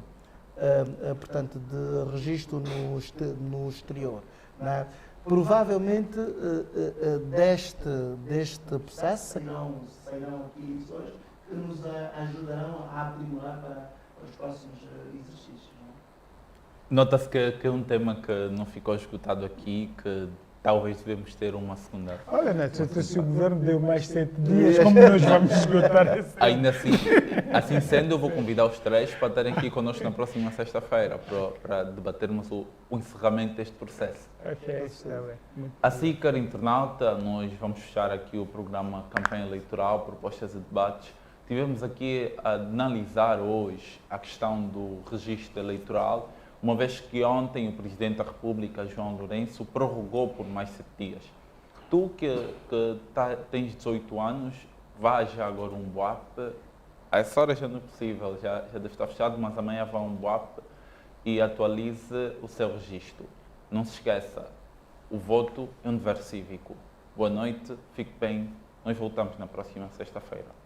portanto, de registro no exterior. Né? Provavelmente deste processo sairão aqui lições que nos ajudarão a aprimorar para os próximos exercícios. Nota-se que é um tema que não ficou esgotado aqui, que talvez devemos ter uma segunda. Olha, Neto, se o governo deu mais 7 dias, como nós vamos esgotar esse? Ainda assim sendo, eu vou convidar os três para estarem aqui connosco na próxima sexta-feira para debatermos o encerramento deste processo. Ok, está bem. Muito Assim, caro internauta, nós vamos fechar aqui o programa Campanha Eleitoral, Propostas e Debates. Tivemos aqui a analisar hoje a questão do registro eleitoral, uma vez que ontem o Presidente da República, João Lourenço, prorrogou por mais 7 dias. Tu que tens 18 anos, vai já agora um BUAP, a essa hora já não é possível, já deve estar fechado, mas amanhã vai um BUAP e atualize o seu registro. Não se esqueça, o voto é um dever cívico. Boa noite, fique bem, nós voltamos na próxima sexta-feira.